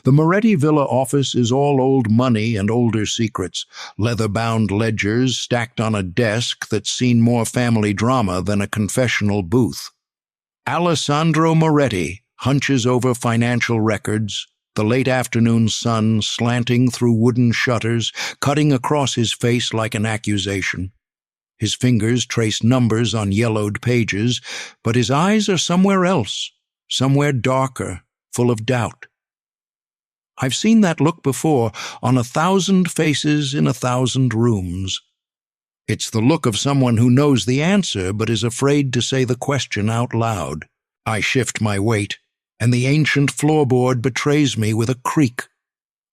The Moretti Villa office is all old money and older secrets, leather-bound ledgers stacked on a desk that's seen more family drama than a confessional booth. Alessandro Moretti hunches over financial records, the late afternoon sun slanting through wooden shutters, cutting across his face like an accusation. His fingers trace numbers on yellowed pages, but his eyes are somewhere else, somewhere darker, full of doubt. I've seen that look before on 1,000 faces in 1,000 rooms. It's the look of someone who knows the answer but is afraid to say the question out loud. I shift my weight, and the ancient floorboard betrays me with a creak.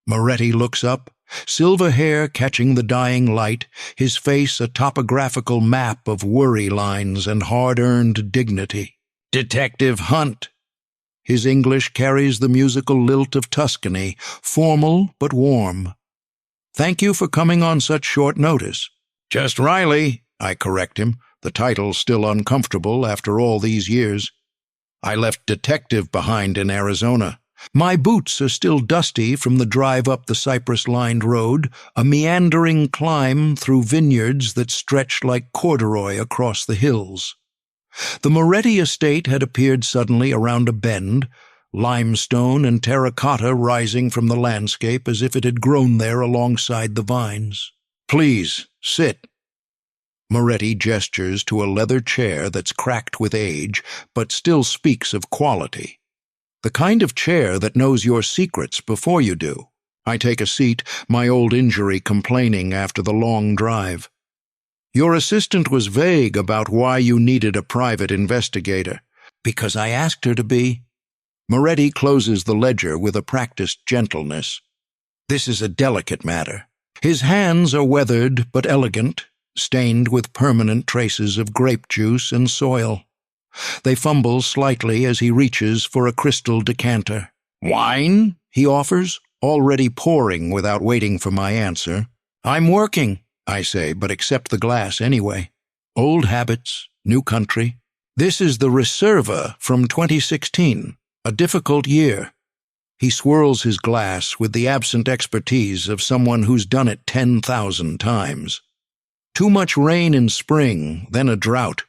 Moretti looks up, silver hair catching the dying light, his face a topographical map of worry lines and hard-earned dignity. "Detective Hunt." His English carries the musical lilt of Tuscany, formal but warm. "Thank you for coming on such short notice." "Just Riley," I correct him, the title still uncomfortable after all these years. "I left detective behind in Arizona. My boots are still dusty from the drive up the cypress-lined road, a meandering climb through vineyards that stretched like corduroy across the hills." The Moretti estate had appeared suddenly around a bend, limestone and terracotta rising from the landscape as if it had grown there alongside the vines. "Please, sit." Moretti gestures to a leather chair that's cracked with age, but still speaks of quality. The kind of chair that knows your secrets before you do. I take a seat, my old injury complaining after the long drive. "Your assistant was vague about why you needed a private investigator." "Because I asked her to be." Moretti closes the ledger with a practiced gentleness. "This is a delicate matter." His hands are weathered but elegant, stained with permanent traces of grape juice and soil. They fumble slightly as he reaches for a crystal decanter. "Wine?" he offers, already pouring without waiting for my answer. "I'm working," I say, but accept the glass anyway. Old habits, new country. This is the Reserva from 2016, a difficult year. He swirls his glass with the absent expertise of someone who's done it 10,000 times. Too much rain in spring, then a drought.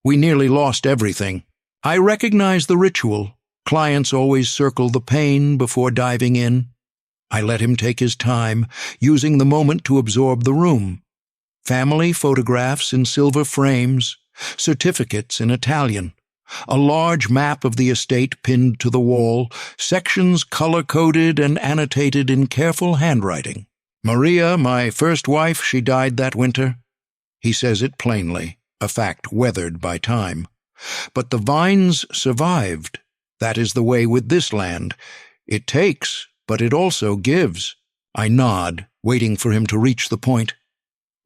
We nearly lost everything. I recognize the ritual. Clients always circle the pain before diving in. I let him take his time, using the moment to absorb the room. Family photographs in silver frames, certificates in Italian, a large map of the estate pinned to the wall, sections color-coded and annotated in careful handwriting. "Maria, my first wife, she died that winter." He says it plainly, a fact weathered by time. But the vines survived. That is the way with this land. It takes, but it also gives. I nod, waiting for him to reach the point.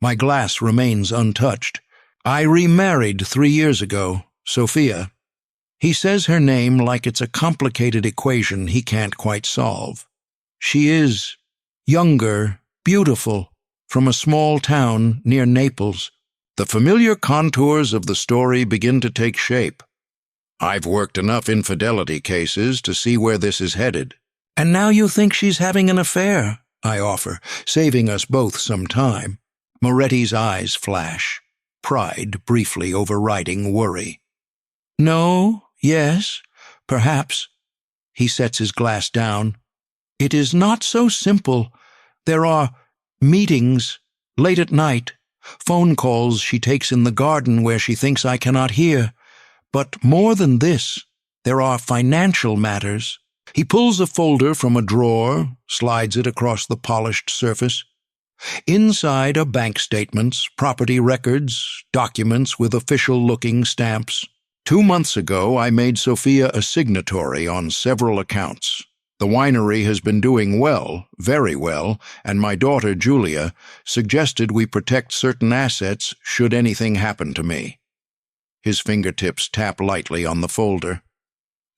My glass remains untouched. "I remarried 3 years ago, Sophia." He says her name like it's a complicated equation he can't quite solve. "She is younger, beautiful, from a small town near Naples." The familiar contours of the story begin to take shape. I've worked enough infidelity cases to see where this is headed. "And now you think she's having an affair," I offer, saving us both some time. Moretti's eyes flash, pride briefly overriding worry. "No, yes, perhaps." He sets his glass down. "It is not so simple. There are meetings, late at night, phone calls she takes in the garden where she thinks I cannot hear. But more than this, there are financial matters." He pulls a folder from a drawer, slides it across the polished surface. Inside are bank statements, property records, documents with official-looking stamps. 2 months ago, I made Sophia a signatory on several accounts. The winery has been doing well, very well, and my daughter, Julia, suggested we protect certain assets should anything happen to me. His fingertips tap lightly on the folder.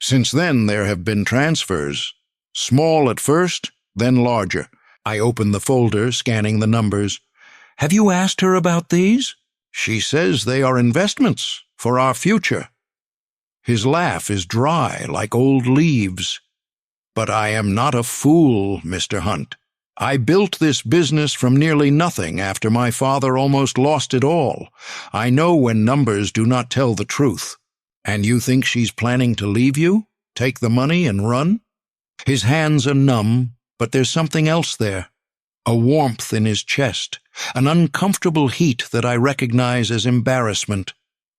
Since then, there have been transfers. Small at first, then larger. I open the folder, scanning the numbers. "Have you asked her about these?" "She says they are investments for our future." His laugh is dry, like old leaves. But I am not a fool, Mr. Hunt. I built this business from nearly nothing after my father almost lost it all. I know when numbers do not tell the truth. And you think she's planning to leave you? Take the money and run? His hands are numb, but there's something else there. A warmth in his chest, an uncomfortable heat that I recognize as embarrassment,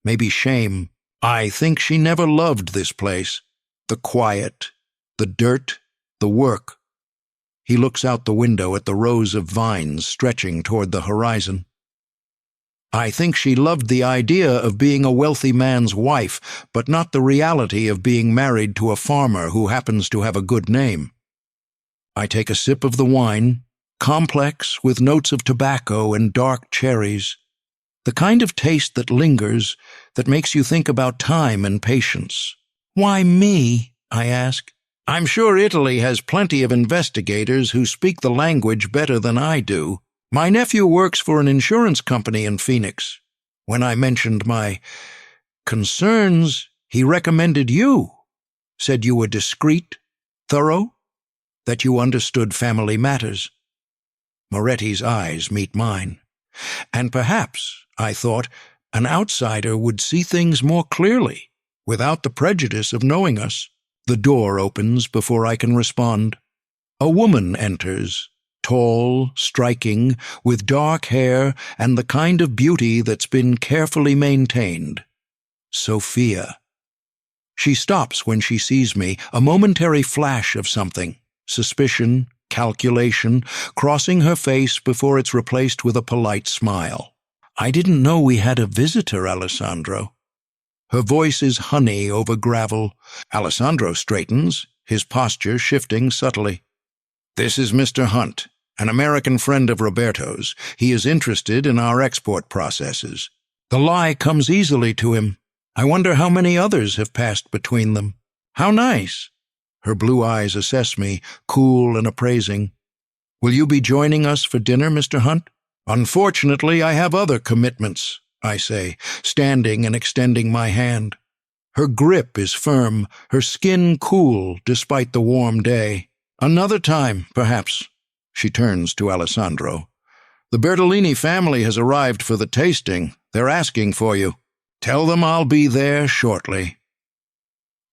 maybe shame. I think she never loved this place. The quiet, the dirt, the work. He looks out the window at the rows of vines stretching toward the horizon. I think she loved the idea of being a wealthy man's wife, but not the reality of being married to a farmer who happens to have a good name. I take a sip of the wine, complex with notes of tobacco and dark cherries, the kind of taste that lingers, that makes you think about time and patience. Why me? I ask. I'm sure Italy has plenty of investigators who speak the language better than I do. My nephew works for an insurance company in Phoenix. When I mentioned my concerns, he recommended you, said you were discreet, thorough, that you understood family matters. Moretti's eyes meet mine. And perhaps, I thought, an outsider would see things more clearly, without the prejudice of knowing us. The door opens before I can respond. A woman enters, tall, striking, with dark hair and the kind of beauty that's been carefully maintained. Sophia. She stops when she sees me, a momentary flash of something, suspicion, calculation, crossing her face before it's replaced with a polite smile. I didn't know we had a visitor, Alessandro. Her voice is honey over gravel. Alessandro straightens, his posture shifting subtly. This is Mr. Hunt, an American friend of Roberto's. He is interested in our export processes. The lie comes easily to him. I wonder how many others have passed between them. How nice. Her blue eyes assess me, cool and appraising. Will you be joining us for dinner, Mr. Hunt? Unfortunately, I have other commitments, I say, standing and extending my hand. Her grip is firm, her skin cool despite the warm day. Another time, perhaps. She turns to Alessandro. The Bertolini family has arrived for the tasting. They're asking for you. Tell them I'll be there shortly.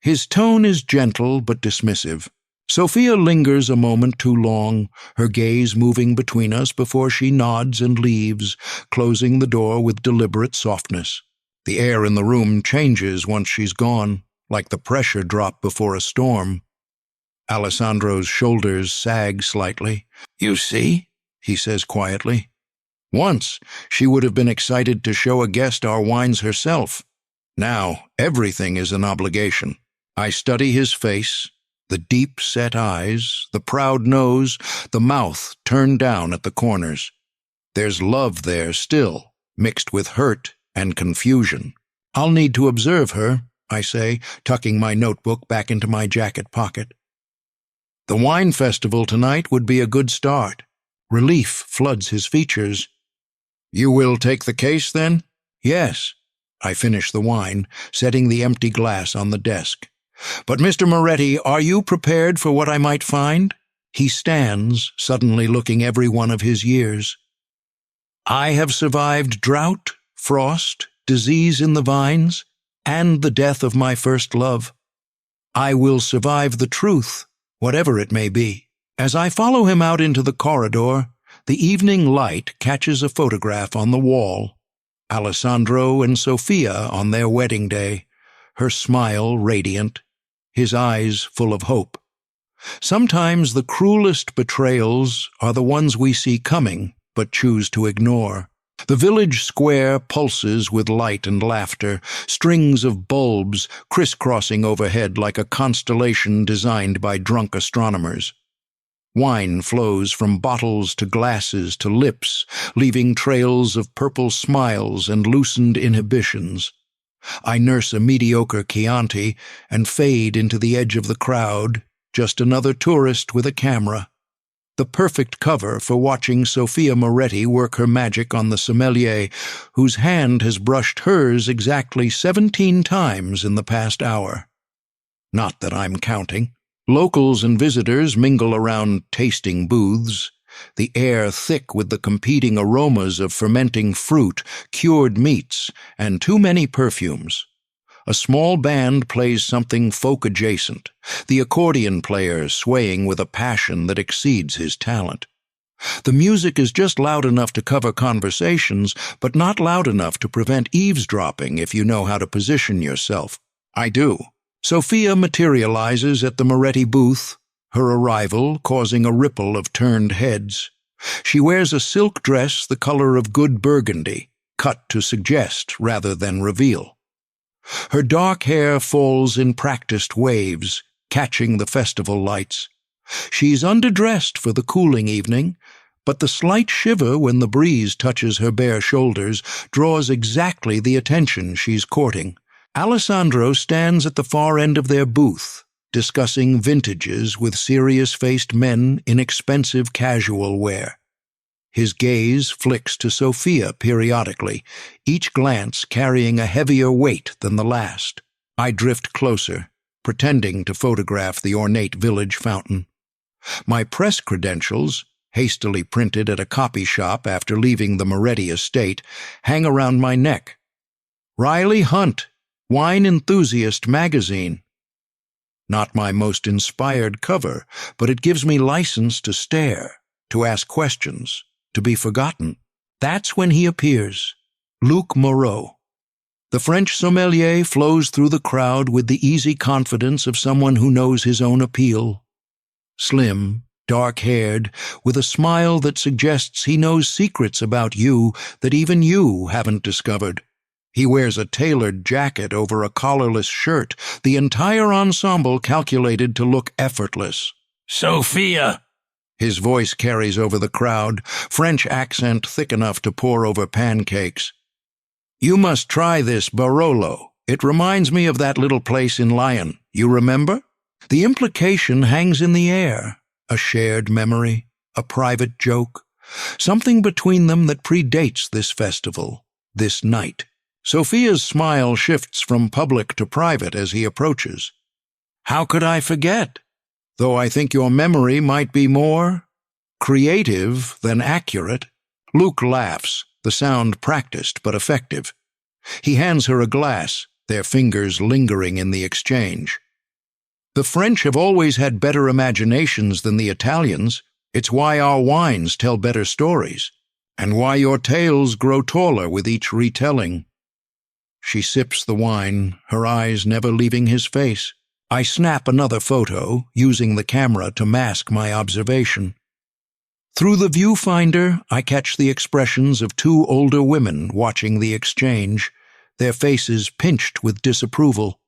His tone is gentle but dismissive. Sophia lingers a moment too long, her gaze moving between us before she nods and leaves, closing the door with deliberate softness. The air in the room changes once she's gone, like the pressure drop before a storm. Alessandro's shoulders sag slightly. You see, he says quietly. Once, she would have been excited to show a guest our wines herself. Now, everything is an obligation. I study his face, the deep-set eyes, the proud nose, the mouth turned down at the corners. There's love there still, mixed with hurt and confusion. I'll need to observe her, I say, tucking my notebook back into my jacket pocket. The wine festival tonight would be a good start. Relief floods his features. You will take the case, then? Yes. I finish the wine, setting the empty glass on the desk. But, Mr. Moretti, are you prepared for what I might find? He stands, suddenly looking every one of his years. I have survived drought, frost, disease in the vines, and the death of my first love. I will survive the truth, whatever it may be. As I follow him out into the corridor, the evening light catches a photograph on the wall. Alessandro and Sophia on their wedding day, her smile radiant, his eyes full of hope. Sometimes the cruelest betrayals are the ones we see coming, but choose to ignore. The village square pulses with light and laughter, strings of bulbs crisscrossing overhead like a constellation designed by drunk astronomers. Wine flows from bottles to glasses to lips, leaving trails of purple smiles and loosened inhibitions. I nurse a mediocre Chianti and fade into the edge of the crowd, just another tourist with a camera. The perfect cover for watching Sophia Moretti work her magic on the sommelier, whose hand has brushed hers exactly 17 times in the past hour. Not that I'm counting. Locals and visitors mingle around tasting booths, the air thick with the competing aromas of fermenting fruit, cured meats, and too many perfumes. A small band plays something folk-adjacent, the accordion player swaying with a passion that exceeds his talent. The music is just loud enough to cover conversations, but not loud enough to prevent eavesdropping if you know how to position yourself. I do. Sophia materializes at the Moretti booth, her arrival causing a ripple of turned heads. She wears a silk dress the color of good burgundy, cut to suggest rather than reveal. Her dark hair falls in practiced waves, catching the festival lights. She's underdressed for the cooling evening, but the slight shiver when the breeze touches her bare shoulders draws exactly the attention she's courting. Alessandro stands at the far end of their booth, discussing vintages with serious-faced men in expensive casual wear. His gaze flicks to Sophia periodically, each glance carrying a heavier weight than the last. I drift closer, pretending to photograph the ornate village fountain. My press credentials, hastily printed at a copy shop after leaving the Moretti estate, hang around my neck. Riley Hunt, Wine Enthusiast magazine. Not my most inspired cover, but it gives me license to stare, to ask questions, to be forgotten. That's when he appears, Luc Moreau. The French sommelier flows through the crowd with the easy confidence of someone who knows his own appeal. Slim, dark-haired, with a smile that suggests he knows secrets about you that even you haven't discovered. He wears a tailored jacket over a collarless shirt, the entire ensemble calculated to look effortless. "Sophia!" His voice carries over the crowd, French accent thick enough to pour over pancakes. "You must try this Barolo. It reminds me of that little place in Lyon. You remember?" The implication hangs in the air. A shared memory, a private joke, something between them that predates this festival, this night. Sophia's smile shifts from public to private as he approaches. "How could I forget? Though I think your memory might be more creative than accurate." Luke laughs, the sound practiced but effective. He hands her a glass, their fingers lingering in the exchange. "The French have always had better imaginations than the Italians. It's why our wines tell better stories, and why your tales grow taller with each retelling." She sips the wine, her eyes never leaving his face. I snap another photo, using the camera to mask my observation. Through the viewfinder, I catch the expressions of two older women watching the exchange, their faces pinched with disapproval.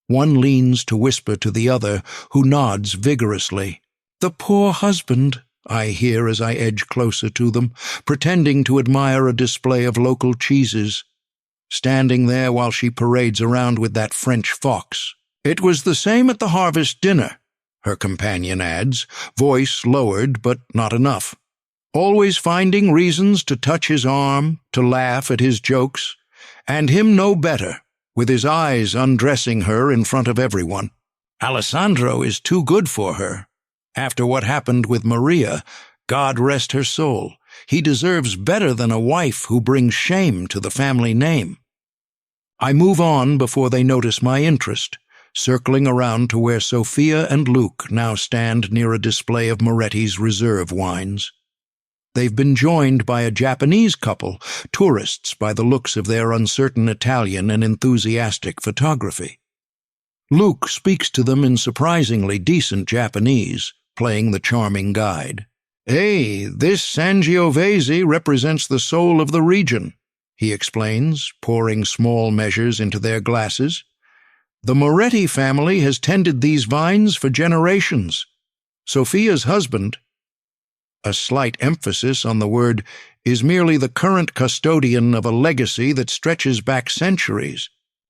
One leans to whisper to the other, who nods vigorously. "The poor husband," I hear as I edge closer to them, pretending to admire a display of local cheeses. Standing there while she parades around with that French fox. "It was the same at the harvest dinner," her companion adds, voice lowered but not enough. "Always finding reasons to touch his arm, to laugh at his jokes, and him no better, with his eyes undressing her in front of everyone. Alessandro is too good for her. After what happened with Maria, God rest her soul, he deserves better than a wife who brings shame to the family name." I move on before they notice my interest, circling around to where Sophia and Luke now stand near a display of Moretti's reserve wines. They've been joined by a Japanese couple, tourists by the looks of their uncertain Italian and enthusiastic photography. Luke speaks to them in surprisingly decent Japanese, playing the charming guide. "Hey, this Sangiovese represents the soul of the region," he explains, pouring small measures into their glasses. "The Moretti family has tended these vines for generations. Sophia's husband," a slight emphasis on the word, "is merely the current custodian of a legacy that stretches back centuries,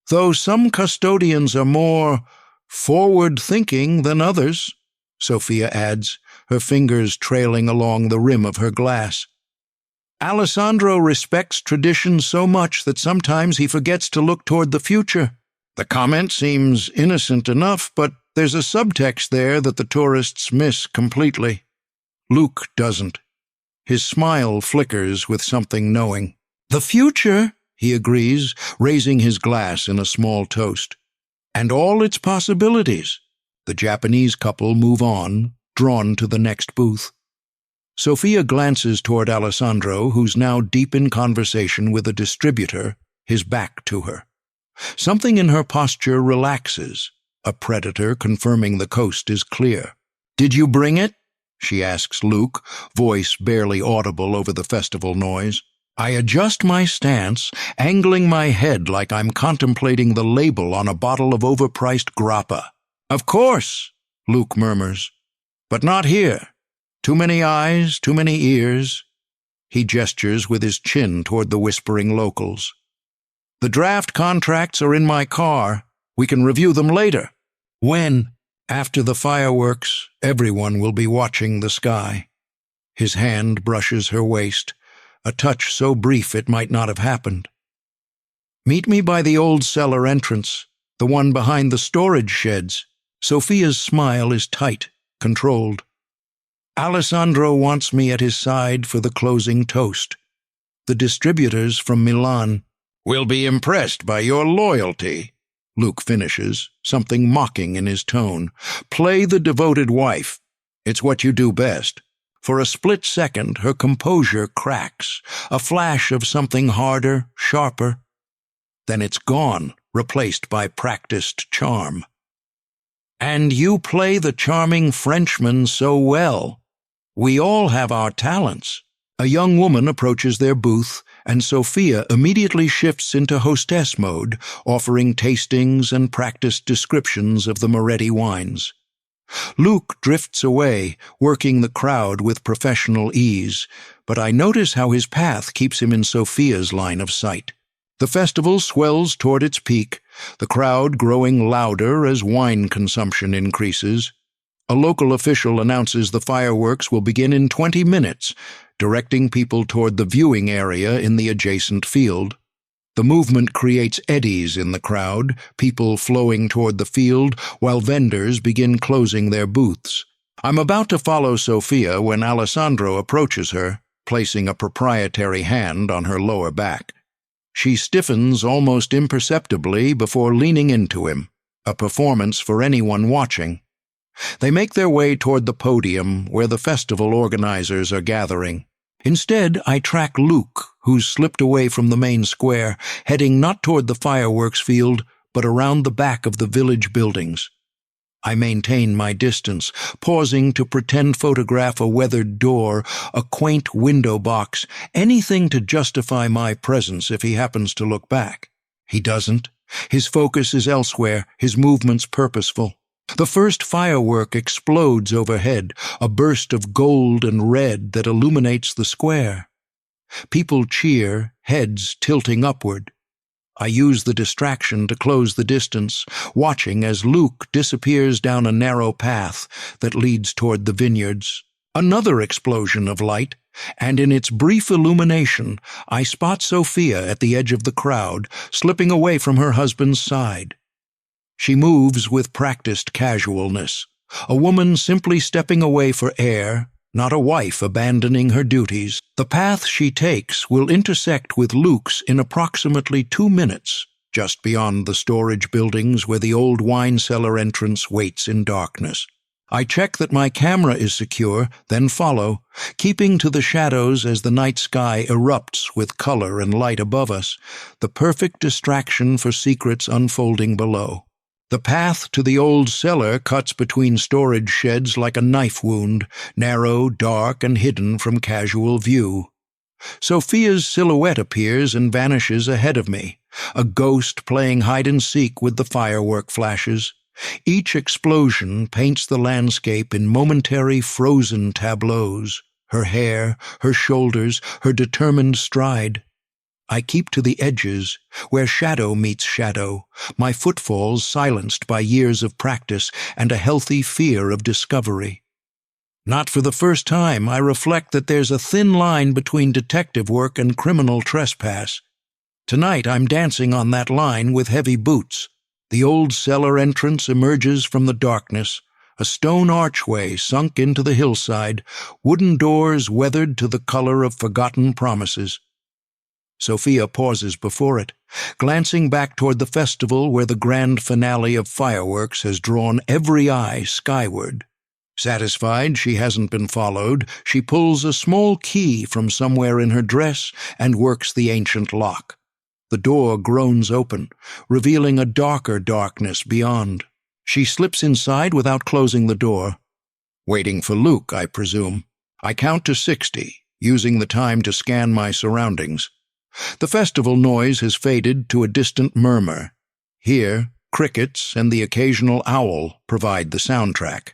though some custodians are more forward-thinking than others," Sophia adds, her fingers trailing along the rim of her glass. "Alessandro respects tradition so much that sometimes he forgets to look toward the future. The comment seems innocent enough, but there's a subtext there that the tourists miss completely. Luke doesn't. His smile flickers with something knowing. The future, he agrees, raising his glass in a small toast. And all its possibilities. The Japanese couple move on, drawn to the next booth. Sophia glances toward Alessandro, who's now deep in conversation with a distributor, his back to her. Something in her posture relaxes, a predator confirming the coast is clear. "Did you bring it?" she asks Luke, voice barely audible over the festival noise. I adjust my stance, angling my head like I'm contemplating the label on a bottle of overpriced grappa. "Of course," Luke murmurs, "but not here. Too many eyes, too many ears." He gestures with his chin toward the whispering locals. "The draft contracts are in my car. We can review them later." "When?" "After the fireworks, everyone will be watching the sky." His hand brushes her waist, a touch so brief it might not have happened. "Meet me by the old cellar entrance, the one behind the storage sheds." Sophia's smile is tight, controlled. Alessandro wants me at his side for the closing toast. The distributors from Milan will be impressed by your loyalty, Luke finishes, something mocking in his tone. "Play the devoted wife. It's what you do best." For a split second, her composure cracks, a flash of something harder, sharper. Then it's gone, replaced by practiced charm. "And you play the charming Frenchman so well. We all have our talents." A young woman approaches their booth, and Sophia immediately shifts into hostess mode, offering tastings and practiced descriptions of the Moretti wines. Luke drifts away, working the crowd with professional ease, but I notice how his path keeps him in Sophia's line of sight. The festival swells toward its peak, the crowd growing louder as wine consumption increases. A local official announces the fireworks will begin in 20 minutes, directing people toward the viewing area in the adjacent field. The movement creates eddies in the crowd, people flowing toward the field, while vendors begin closing their booths. I'm about to follow Sophia when Alessandro approaches her, placing a proprietary hand on her lower back. She stiffens almost imperceptibly before leaning into him, a performance for anyone watching. They make their way toward the podium where the festival organizers are gathering. Instead, I track Luke, who's slipped away from the main square, heading not toward the fireworks field, but around the back of the village buildings. I maintain my distance, pausing to pretend photograph a weathered door, a quaint window box, anything to justify my presence if he happens to look back. He doesn't. His focus is elsewhere, his movements purposeful. The first firework explodes overhead, a burst of gold and red that illuminates the square. People cheer, heads tilting upward. I use the distraction to close the distance, watching as Luke disappears down a narrow path that leads toward the vineyards. Another explosion of light, and in its brief illumination, I spot Sophia at the edge of the crowd, slipping away from her husband's side. She moves with practiced casualness, a woman simply stepping away for air, not a wife abandoning her duties. The path she takes will intersect with Luke's in approximately 2 minutes, just beyond the storage buildings where the old wine cellar entrance waits in darkness. I check that my camera is secure, then follow, keeping to the shadows as the night sky erupts with color and light above us, the perfect distraction for secrets unfolding below. The path to the old cellar cuts between storage sheds like a knife wound, narrow, dark, and hidden from casual view. Sophia's silhouette appears and vanishes ahead of me, a ghost playing hide-and-seek with the firework flashes. Each explosion paints the landscape in momentary frozen tableaus, her hair, her shoulders, her determined stride. I keep to the edges, where shadow meets shadow, my footfalls silenced by years of practice and a healthy fear of discovery. Not for the first time, I reflect that there's a thin line between detective work and criminal trespass. Tonight I'm dancing on that line with heavy boots. The old cellar entrance emerges from the darkness, a stone archway sunk into the hillside, wooden doors weathered to the color of forgotten promises. Sophia pauses before it, glancing back toward the festival where the grand finale of fireworks has drawn every eye skyward. Satisfied she hasn't been followed, she pulls a small key from somewhere in her dress and works the ancient lock. The door groans open, revealing a darker darkness beyond. She slips inside without closing the door. Waiting for Luke, I presume. I count to 60, using the time to scan my surroundings. The festival noise has faded to a distant murmur. Here, crickets and the occasional owl provide the soundtrack.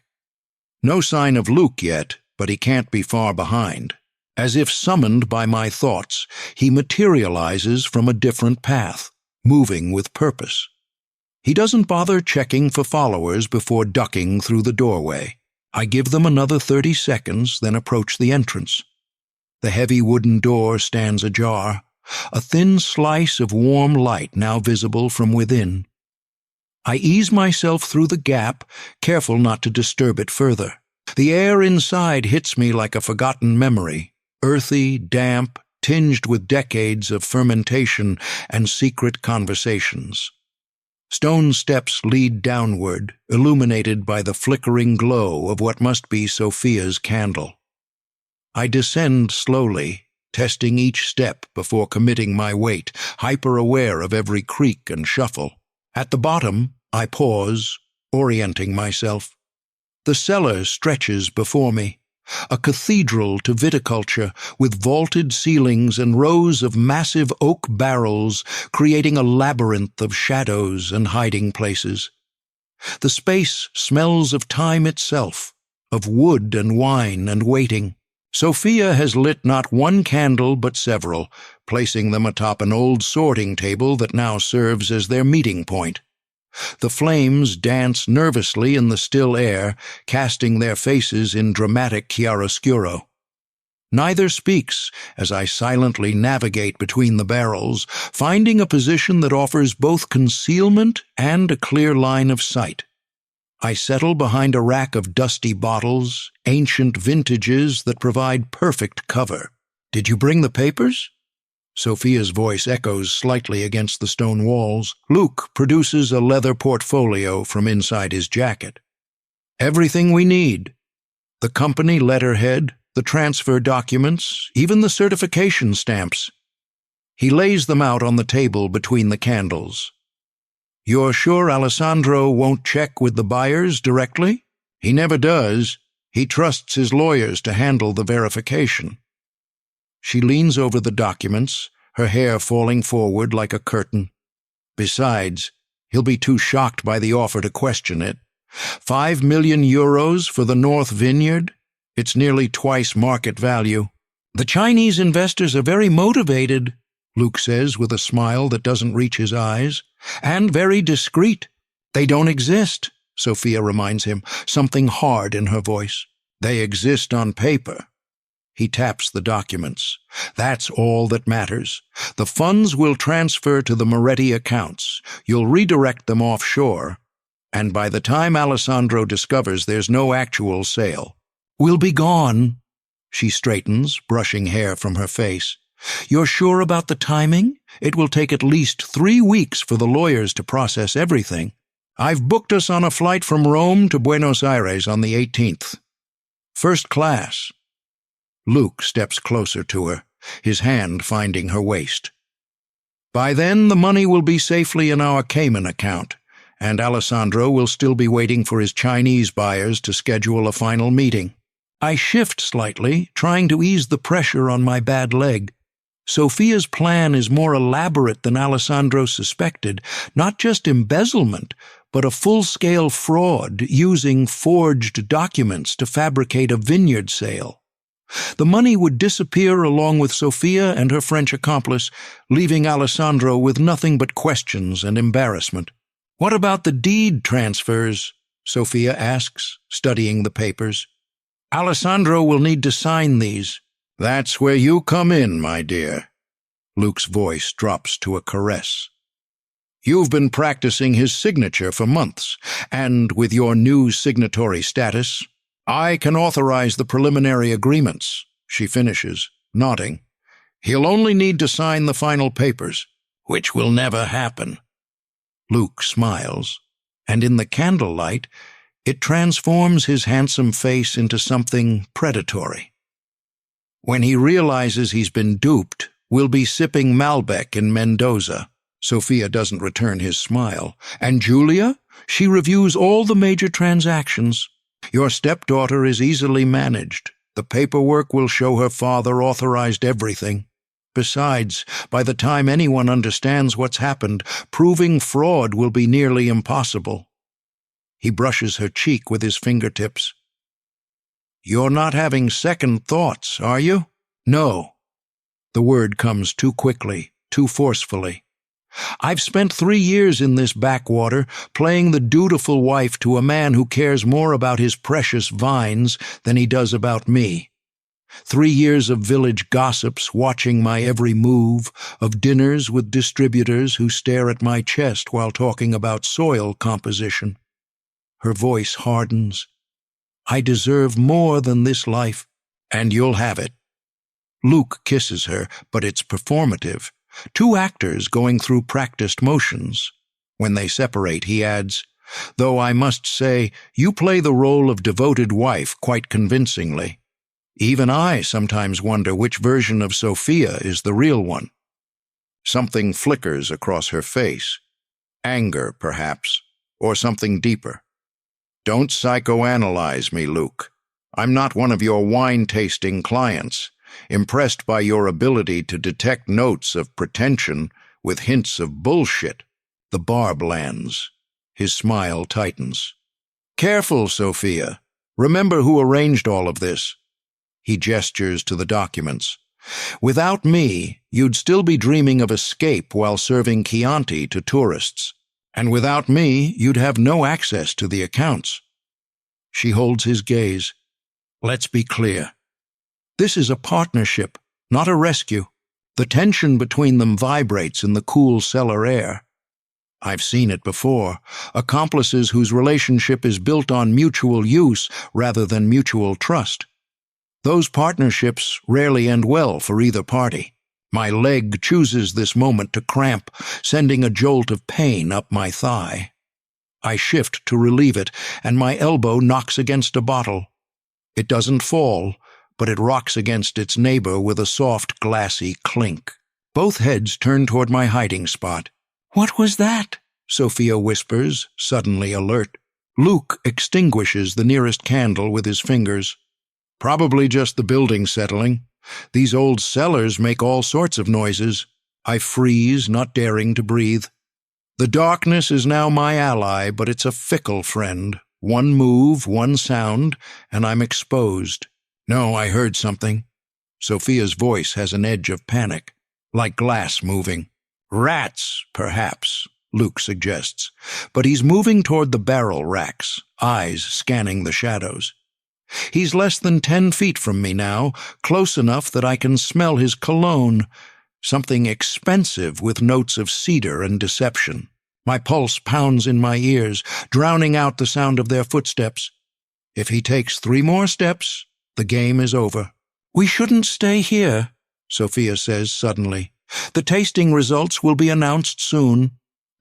No sign of Luke yet, but he can't be far behind. As if summoned by my thoughts, he materializes from a different path, moving with purpose. He doesn't bother checking for followers before ducking through the doorway. I give them another 30 seconds, then approach the entrance. The heavy wooden door stands ajar, a thin slice of warm light now visible from within. I ease myself through the gap, careful not to disturb it further. The air inside hits me like a forgotten memory, earthy, damp, tinged with decades of fermentation and secret conversations. Stone steps lead downward, illuminated by the flickering glow of what must be Sophia's candle. I descend slowly, testing each step before committing my weight, hyper-aware of every creak and shuffle. At the bottom, I pause, orienting myself. The cellar stretches before me, a cathedral to viticulture with vaulted ceilings and rows of massive oak barrels creating a labyrinth of shadows and hiding places. The space smells of time itself, of wood and wine and waiting. Sophia has lit not one candle but several, placing them atop an old sorting table that now serves as their meeting point. The flames dance nervously in the still air, casting their faces in dramatic chiaroscuro. Neither speaks as I silently navigate between the barrels, finding a position that offers both concealment and a clear line of sight. I settle behind a rack of dusty bottles, ancient vintages that provide perfect cover. "Did you bring the papers?" Sophia's voice echoes slightly against the stone walls. Luke produces a leather portfolio from inside his jacket. "Everything we need. The company letterhead, the transfer documents, even the certification stamps." He lays them out on the table between the candles. "You're sure Alessandro won't check with the buyers directly?" "He never does. He trusts his lawyers to handle the verification." She leans over the documents, her hair falling forward like a curtain. "Besides, he'll be too shocked by the offer to question it. 5 million euros for the North Vineyard? It's nearly twice market value." "The Chinese investors are very motivated," Luke says with a smile that doesn't reach his eyes, "and very discreet." "They don't exist," Sophia reminds him, something hard in her voice. "They exist on paper." He taps the documents. "That's all that matters. The funds will transfer to the Moretti accounts. You'll redirect them offshore. And by the time Alessandro discovers there's no actual sale, we'll be gone." She straightens, brushing hair from her face. "You're sure about the timing? It will take at least 3 weeks for the lawyers to process everything. I've booked us on a flight from Rome to Buenos Aires on the 18th. First class." Luke steps closer to her, his hand finding her waist. "By then, the money will be safely in our Cayman account, and Alessandro will still be waiting for his Chinese buyers to schedule a final meeting." I shift slightly, trying to ease the pressure on my bad leg. Sophia's plan is more elaborate than Alessandro suspected, not just embezzlement, but a full-scale fraud using forged documents to fabricate a vineyard sale. The money would disappear along with Sophia and her French accomplice, leaving Alessandro with nothing but questions and embarrassment. "What about the deed transfers?" Sophia asks, studying the papers. "Alessandro will need to sign these." "That's where you come in, my dear." Luke's voice drops to a caress. You've been practicing his signature for months, and with your new signatory status, I can authorize the preliminary agreements, she finishes, nodding. He'll only need to sign the final papers, which will never happen. Luke smiles, and in the candlelight, it transforms his handsome face into something predatory. When he realizes he's been duped, we'll be sipping Malbec in Mendoza. Sophia doesn't return his smile. And Julia? She reviews all the major transactions. Your stepdaughter is easily managed. The paperwork will show her father authorized everything. Besides, by the time anyone understands what's happened, proving fraud will be nearly impossible. He brushes her cheek with his fingertips. You're not having second thoughts, are you? No. The word comes too quickly, too forcefully. I've spent 3 years in this backwater, playing the dutiful wife to a man who cares more about his precious vines than he does about me. 3 years of village gossips watching my every move, of dinners with distributors who stare at my chest while talking about soil composition. Her voice hardens. I deserve more than this life, and you'll have it. Luke kisses her, but it's performative. 2 actors going through practiced motions. When they separate, he adds, though I must say, you play the role of devoted wife quite convincingly. Even I sometimes wonder which version of Sophia is the real one. Something flickers across her face. Anger, perhaps, or something deeper. Don't psychoanalyze me, Luke. I'm not one of your wine-tasting clients, impressed by your ability to detect notes of pretension with hints of bullshit. The barb lands. His smile tightens. Careful, Sophia. Remember who arranged all of this. He gestures to the documents. Without me, you'd still be dreaming of escape while serving Chianti to tourists. And without me, you'd have no access to the accounts. She holds his gaze. Let's be clear. This is a partnership, not a rescue. The tension between them vibrates in the cool cellar air. I've seen it before. Accomplices whose relationship is built on mutual use rather than mutual trust. Those partnerships rarely end well for either party. My leg chooses this moment to cramp, sending a jolt of pain up my thigh. I shift to relieve it, and my elbow knocks against a bottle. It doesn't fall, but it rocks against its neighbor with a soft, glassy clink. Both heads turn toward my hiding spot. What was that? Sophia whispers, suddenly alert. Luke extinguishes the nearest candle with his fingers. Probably just the building settling. These old cellars make all sorts of noises. I freeze, not daring to breathe. The darkness is now my ally, but it's a fickle friend. One move, one sound, and I'm exposed. No, I heard something. Sophia's voice has an edge of panic, like glass moving. Rats, perhaps, Luke suggests, but he's moving toward the barrel racks, eyes scanning the shadows. He's less than 10 feet from me now, close enough that I can smell his cologne, something expensive with notes of cedar and deception. My pulse pounds in my ears, drowning out the sound of their footsteps. If he takes 3 more steps, the game is over. We shouldn't stay here, Sophia says suddenly. The tasting results will be announced soon.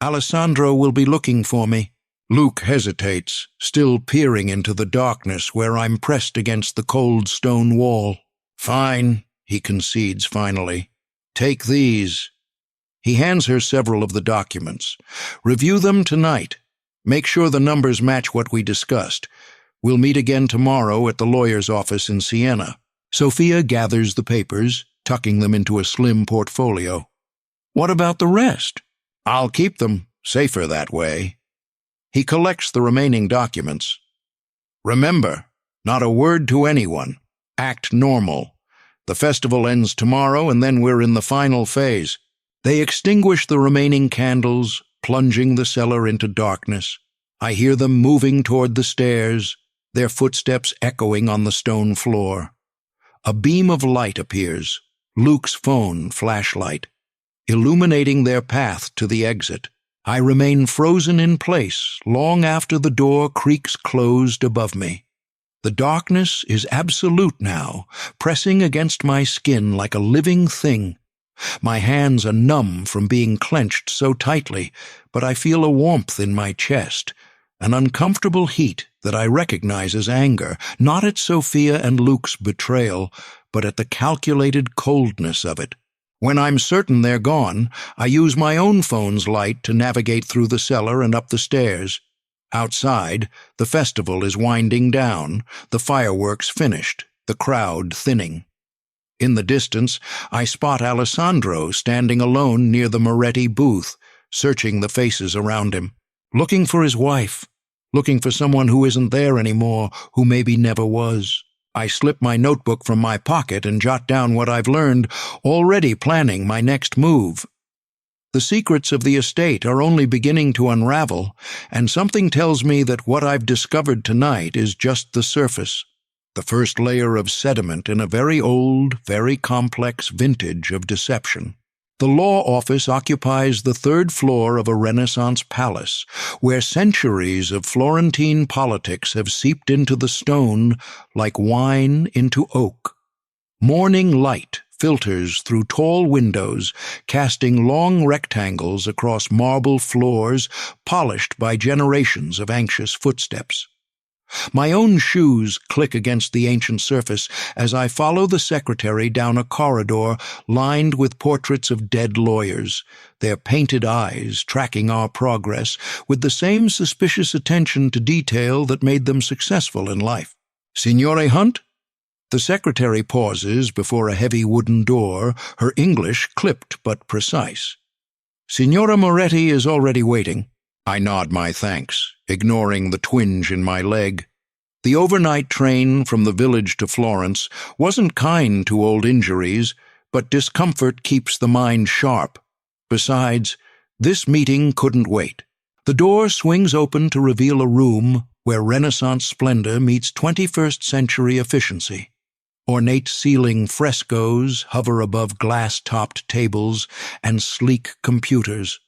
Alessandro will be looking for me. Luke hesitates, still peering into the darkness where I'm pressed against the cold stone wall. Fine, he concedes finally. Take these. He hands her several of the documents. Review them tonight. Make sure the numbers match what we discussed. We'll meet again tomorrow at the lawyer's office in Siena. Sophia gathers the papers, tucking them into a slim portfolio. What about the rest? I'll keep them, safer that way. He collects the remaining documents. Remember, not a word to anyone. Act normal. The festival ends tomorrow, and then we're in the final phase. They extinguish the remaining candles, plunging the cellar into darkness. I hear them moving toward the stairs, their footsteps echoing on the stone floor. A beam of light appears, Luke's phone flashlight, illuminating their path to the exit. I remain frozen in place long after the door creaks closed above me. The darkness is absolute now, pressing against my skin like a living thing. My hands are numb from being clenched so tightly, but I feel a warmth in my chest, an uncomfortable heat that I recognize as anger, not at Sophia and Luke's betrayal, but at the calculated coldness of it. When I'm certain they're gone, I use my own phone's light to navigate through the cellar and up the stairs. Outside, the festival is winding down, the fireworks finished, the crowd thinning. In the distance, I spot Alessandro standing alone near the Moretti booth, searching the faces around him, looking for his wife, looking for someone who isn't there anymore, who maybe never was. I slip my notebook from my pocket and jot down what I've learned, already planning my next move. The secrets of the estate are only beginning to unravel, and something tells me that what I've discovered tonight is just the surface, the first layer of sediment in a very old, very complex vintage of deception. The law office occupies the third floor of a Renaissance palace, where centuries of Florentine politics have seeped into the stone like wine into oak. Morning light filters through tall windows, casting long rectangles across marble floors polished by generations of anxious footsteps. My own shoes click against the ancient surface as I follow the secretary down a corridor lined with portraits of dead lawyers, their painted eyes tracking our progress with the same suspicious attention to detail that made them successful in life. "Signore Hunt?" The secretary pauses before a heavy wooden door, her English clipped but precise. "Signora Moretti is already waiting." I nod my thanks, ignoring the twinge in my leg. The overnight train from the village to Florence wasn't kind to old injuries, but discomfort keeps the mind sharp. Besides, this meeting couldn't wait. The door swings open to reveal a room where Renaissance splendor meets 21st century efficiency. Ornate ceiling frescoes hover above glass-topped tables and sleek computers.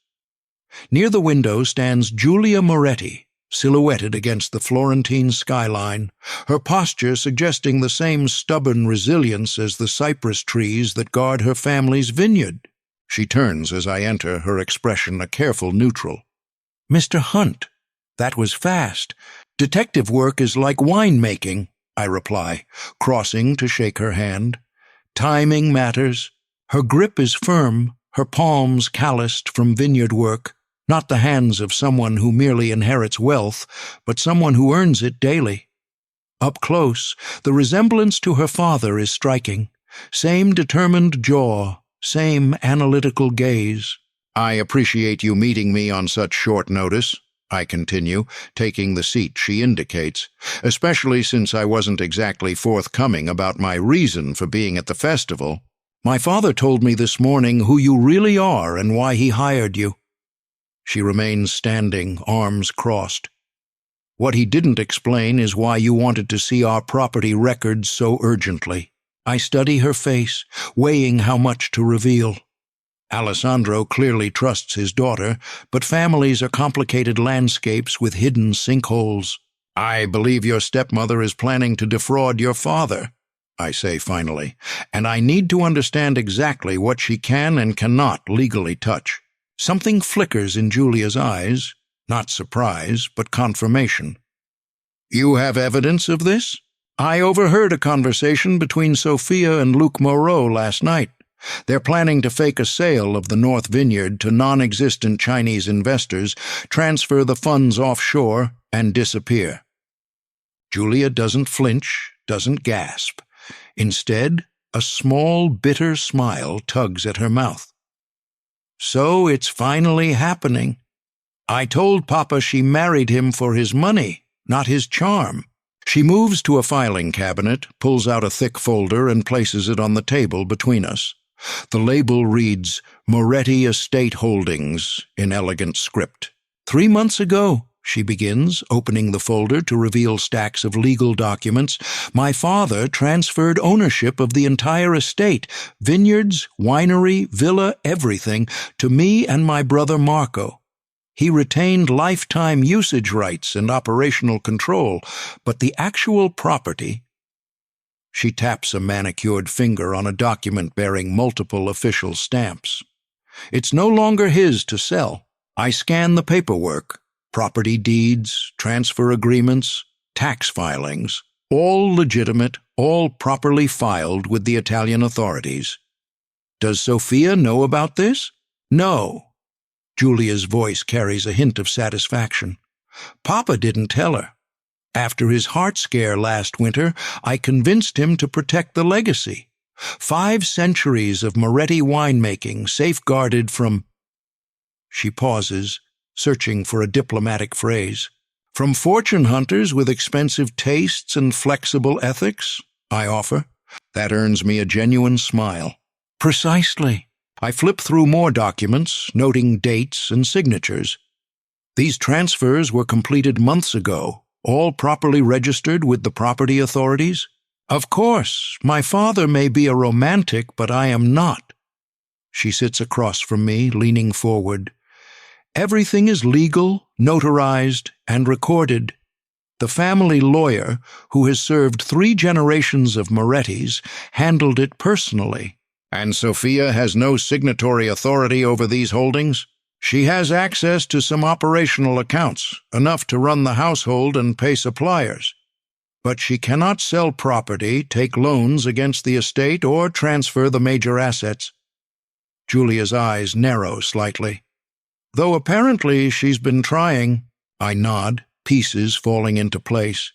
Near the window stands Giulia Moretti, silhouetted against the Florentine skyline, her posture suggesting the same stubborn resilience as the cypress trees that guard her family's vineyard. She turns as I enter, her expression a careful neutral. "Mr. Hunt, that was fast. Detective work is like winemaking," I reply, crossing to shake her hand. Timing matters. Her grip is firm, her palms calloused from vineyard work, not the hands of someone who merely inherits wealth, but someone who earns it daily. Up close, the resemblance to her father is striking. Same determined jaw, same analytical gaze. "I appreciate you meeting me on such short notice," I continue, taking the seat she indicates, "especially since I wasn't exactly forthcoming about my reason for being at the festival. My father told me this morning who you really are and why he hired you." She remains standing, arms crossed. "What he didn't explain is why you wanted to see our property records so urgently." I study her face, weighing how much to reveal. Alessandro clearly trusts his daughter, but families are complicated landscapes with hidden sinkholes. "I believe your stepmother is planning to defraud your father," I say finally, "and I need to understand exactly what she can and cannot legally touch." Something flickers in Giulia's eyes, not surprise, but confirmation. "You have evidence of this? I overheard a conversation between Sophia and Luke Moreau last night. They're planning to fake a sale of the North Vineyard to non-existent Chinese investors, transfer the funds offshore, and disappear." Giulia doesn't flinch, doesn't gasp. Instead, a small, bitter smile tugs at her mouth. "So it's finally happening. I told Papa she married him for his money, not his charm." She moves to a filing cabinet, pulls out a thick folder, and places it on the table between us. The label reads, "Moretti Estate Holdings," in elegant script. "3 months ago," she begins, opening the folder to reveal stacks of legal documents, "my father transferred ownership of the entire estate, vineyards, winery, villa, everything, to me and my brother Marco. He retained lifetime usage rights and operational control, but the actual property— She taps a manicured finger on a document bearing multiple official stamps. It's no longer his to sell. I scan the paperwork, property deeds, transfer agreements, tax filings, all legitimate, all properly filed with the Italian authorities. Does Sophia know about this? No. Julia's voice carries a hint of satisfaction. Papa didn't tell her. After his heart scare last winter, I convinced him to protect the legacy. 5 centuries of Moretti winemaking safeguarded from— She pauses, searching for a diplomatic phrase. From fortune hunters with expensive tastes and flexible ethics, I offer. That earns me a genuine smile. Precisely. I flip through more documents, noting dates and signatures. These transfers were completed months ago, all properly registered with the property authorities. Of course, my father may be a romantic, but I am not. She sits across from me, leaning forward. Everything is legal, notarized, and recorded. The family lawyer, who has served 3 generations of Morettis, handled it personally. And Sophia has no signatory authority over these holdings? She has access to some operational accounts, enough to run the household and pay suppliers. But she cannot sell property, take loans against the estate, or transfer the major assets. Julia's eyes narrow slightly. Though apparently she's been trying. I nod, pieces falling into place.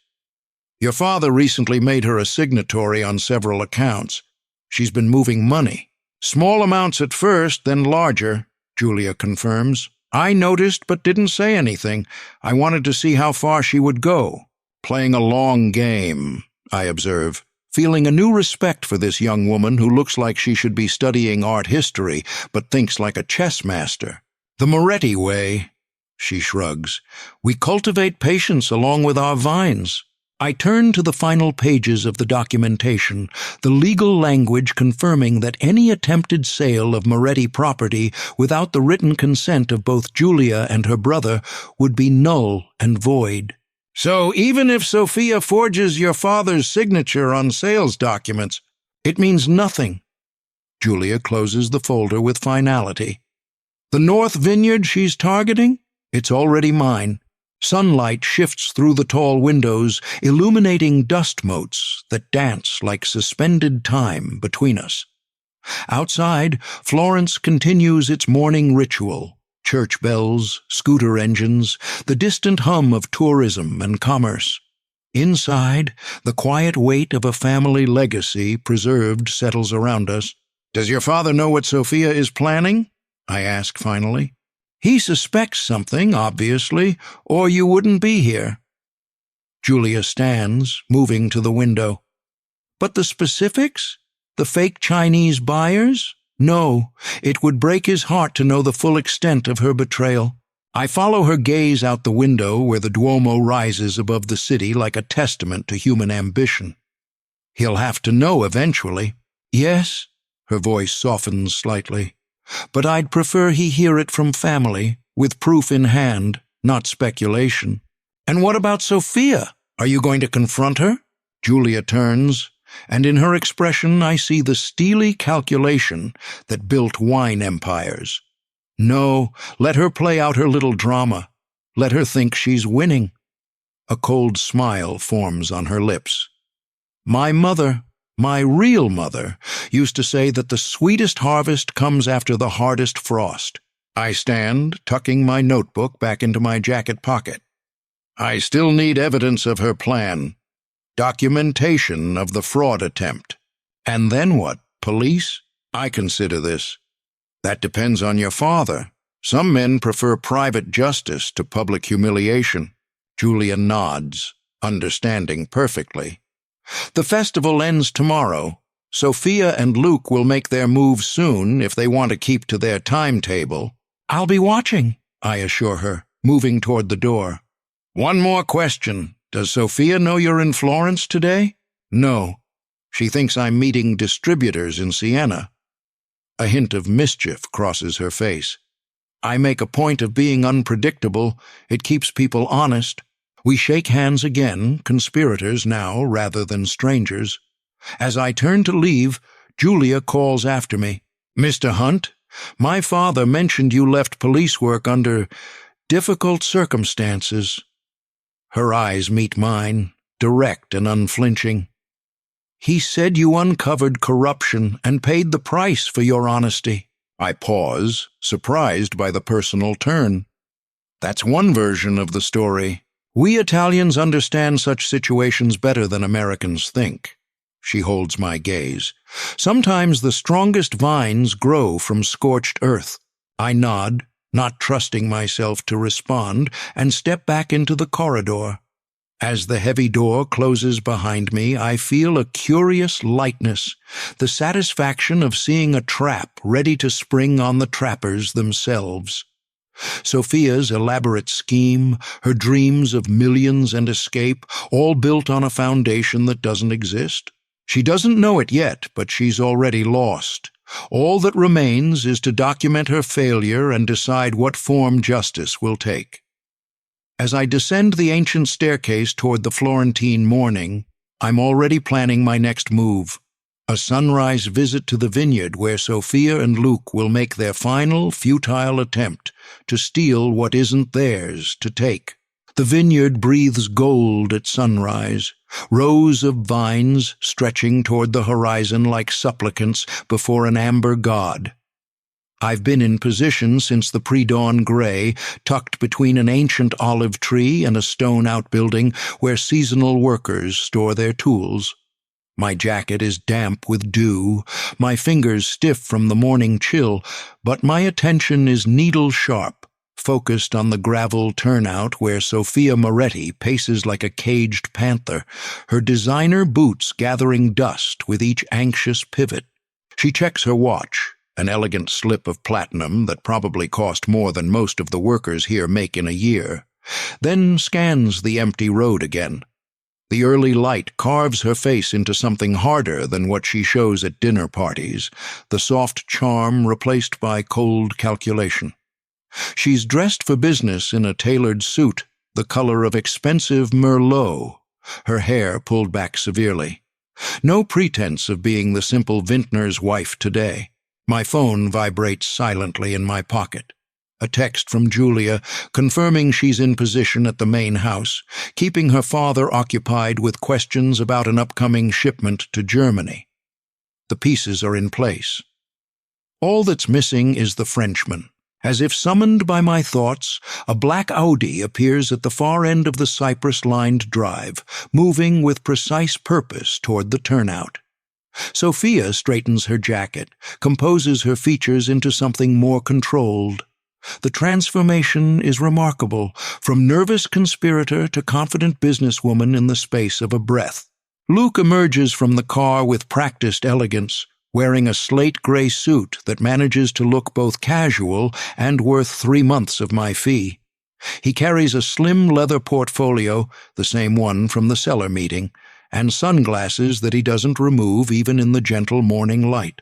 Your father recently made her a signatory on several accounts. She's been moving money. Small amounts at first, then larger, Julia confirms. I noticed but didn't say anything. I wanted to see how far she would go. Playing a long game, I observe, feeling a new respect for this young woman who looks like she should be studying art history, but thinks like a chess master. The Moretti way, she shrugs. We cultivate patience along with our vines. I turn to the final pages of the documentation, the legal language confirming that any attempted sale of Moretti property without the written consent of both Julia and her brother would be null and void. So even if Sophia forges your father's signature on sales documents, it means nothing. Julia closes the folder with finality. The North Vineyard she's targeting? It's already mine. Sunlight shifts through the tall windows, illuminating dust motes that dance like suspended time between us. Outside, Florence continues its morning ritual. Church bells, scooter engines, the distant hum of tourism and commerce. Inside, the quiet weight of a family legacy preserved settles around us. Does your father know what Sophia is planning? I ask finally. He suspects something, obviously, or you wouldn't be here. Julia stands, moving to the window. But the specifics? The fake Chinese buyers? No, it would break his heart to know the full extent of her betrayal. I follow her gaze out the window where the Duomo rises above the city like a testament to human ambition. He'll have to know eventually. Yes, her voice softens slightly. But I'd prefer he hear it from family, with proof in hand, not speculation. And what about Sophia? Are you going to confront her? Julia turns, and in her expression I see the steely calculation that built wine empires. No, let her play out her little drama. Let her think she's winning. A cold smile forms on her lips. My mother, my real mother, used to say that the sweetest harvest comes after the hardest frost. I stand, tucking my notebook back into my jacket pocket. I still need evidence of her plan. Documentation of the fraud attempt. And then what? Police? I consider this. That depends on your father. Some men prefer private justice to public humiliation. Julia nods, understanding perfectly. The festival ends tomorrow. Sophia and Luke will make their move soon if they want to keep to their timetable. I'll be watching, I assure her, moving toward the door. One more question. Does Sophia know you're in Florence today? No. She thinks I'm meeting distributors in Siena. A hint of mischief crosses her face. I make a point of being unpredictable. It keeps people honest. We shake hands again, conspirators now rather than strangers. As I turn to leave, Julia calls after me. "Mr. Hunt, my father mentioned you left police work under difficult circumstances." Her eyes meet mine, direct and unflinching. "He said you uncovered corruption and paid the price for your honesty." I pause, surprised by the personal turn. That's one version of the story. We Italians understand such situations better than Americans think. She holds my gaze. Sometimes the strongest vines grow from scorched earth. I nod, not trusting myself to respond, and step back into the corridor. As the heavy door closes behind me, I feel a curious lightness, the satisfaction of seeing a trap ready to spring on the trappers themselves. Sophia's elaborate scheme, her dreams of millions and escape, all built on a foundation that doesn't exist. She doesn't know it yet, but she's already lost. All that remains is to document her failure and decide what form justice will take. As I descend the ancient staircase toward the Florentine morning, I'm already planning my next move. A sunrise visit to the Vineyard where Sophia and Luke will make their final, futile attempt to steal what isn't theirs to take. The Vineyard breathes gold at sunrise, rows of vines stretching toward the horizon like supplicants before an amber god. I've been in position since the pre-dawn gray, tucked between an ancient olive tree and a stone outbuilding where seasonal workers store their tools. My jacket is damp with dew, my fingers stiff from the morning chill, but my attention is needle-sharp, focused on the gravel turnout where Sophia Moretti paces like a caged panther, her designer boots gathering dust with each anxious pivot. She checks her watch, an elegant slip of platinum that probably cost more than most of the workers here make in a year, then scans the empty road again. The early light carves her face into something harder than what she shows at dinner parties, the soft charm replaced by cold calculation. She's dressed for business in a tailored suit, the color of expensive Merlot, her hair pulled back severely. No pretense of being the simple vintner's wife today. My phone vibrates silently in my pocket. A text from Julia confirming she's in position at the main house, keeping her father occupied with questions about an upcoming shipment to Germany. The pieces are in place. All that's missing is the Frenchman. As if summoned by my thoughts, a black Audi appears at the far end of the cypress-lined drive, moving with precise purpose toward the turnout. Sophia straightens her jacket, composes her features into something more controlled. The transformation is remarkable, from nervous conspirator to confident businesswoman in the space of a breath. Luke emerges from the car with practiced elegance, wearing a slate-gray suit that manages to look both casual and worth 3 months of my fee. He carries a slim leather portfolio, the same one from the cellar meeting, and sunglasses that he doesn't remove even in the gentle morning light.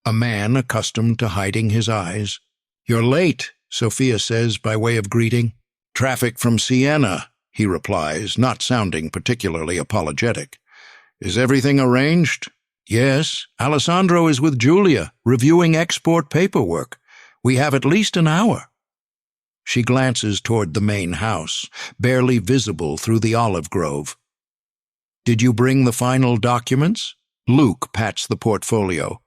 A man accustomed to hiding his eyes. "You're late," Sophia says by way of greeting. "Traffic from Siena," he replies, not sounding particularly apologetic. "Is everything arranged?" "Yes, Alessandro is with Julia, reviewing export paperwork. We have at least an hour." She glances toward the main house, barely visible through the olive grove. "Did you bring the final documents?" Luke pats the portfolio.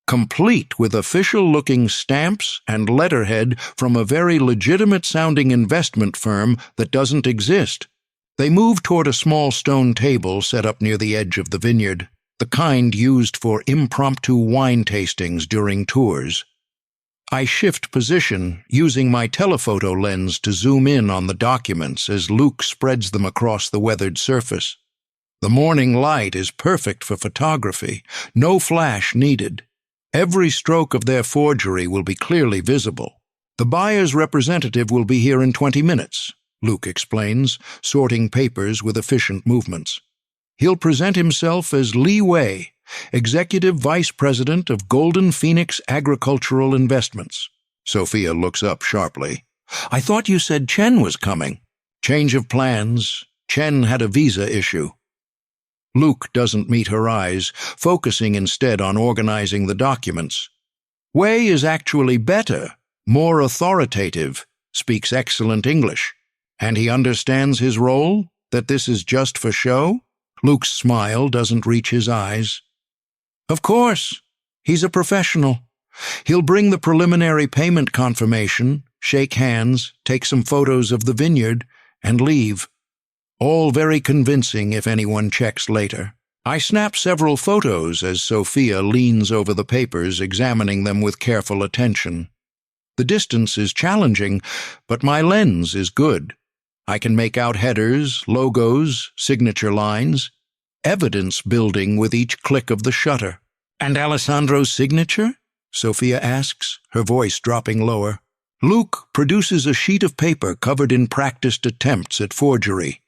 "Complete with official-looking stamps and letterhead from a very legitimate-sounding investment firm that doesn't exist." They move toward a small stone table set up near the edge of the vineyard, the kind used for impromptu wine tastings during tours. I shift position, using my telephoto lens to zoom in on the documents as Luke spreads them across the weathered surface. The morning light is perfect for photography, no flash needed. Every stroke of their forgery will be clearly visible. "The buyer's representative will be here in 20 minutes, Luke explains, sorting papers with efficient movements. He'll present himself as Lee Wei, Executive Vice President of Golden Phoenix Agricultural Investments. Sophia looks up sharply. I thought you said Chen was coming. Change of plans. Chen had a visa issue. Luke doesn't meet her eyes, focusing instead on organizing the documents. Wei is actually better, more authoritative, speaks excellent English. And he understands his role? That this is just for show? Luke's smile doesn't reach his eyes. Of course. He's a professional. He'll bring the preliminary payment confirmation, shake hands, take some photos of the vineyard, and leave. All very convincing if anyone checks later. I snap several photos as Sophia leans over the papers, examining them with careful attention. The distance is challenging, but my lens is good. I can make out headers, logos, signature lines, evidence building with each click of the shutter. And Alessandro's signature? Sophia asks, her voice dropping lower. Luke produces a sheet of paper covered in practiced attempts at forgery.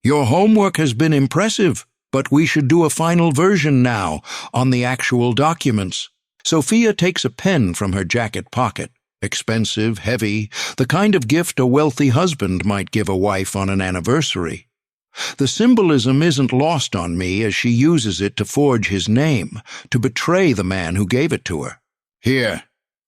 Your homework has been impressive, but we should do a final version now, on the actual documents. Sophia takes a pen from her jacket pocket. Expensive, heavy, the kind of gift a wealthy husband might give a wife on an anniversary. The symbolism isn't lost on me as she uses it to forge his name, to betray the man who gave it to her. Here,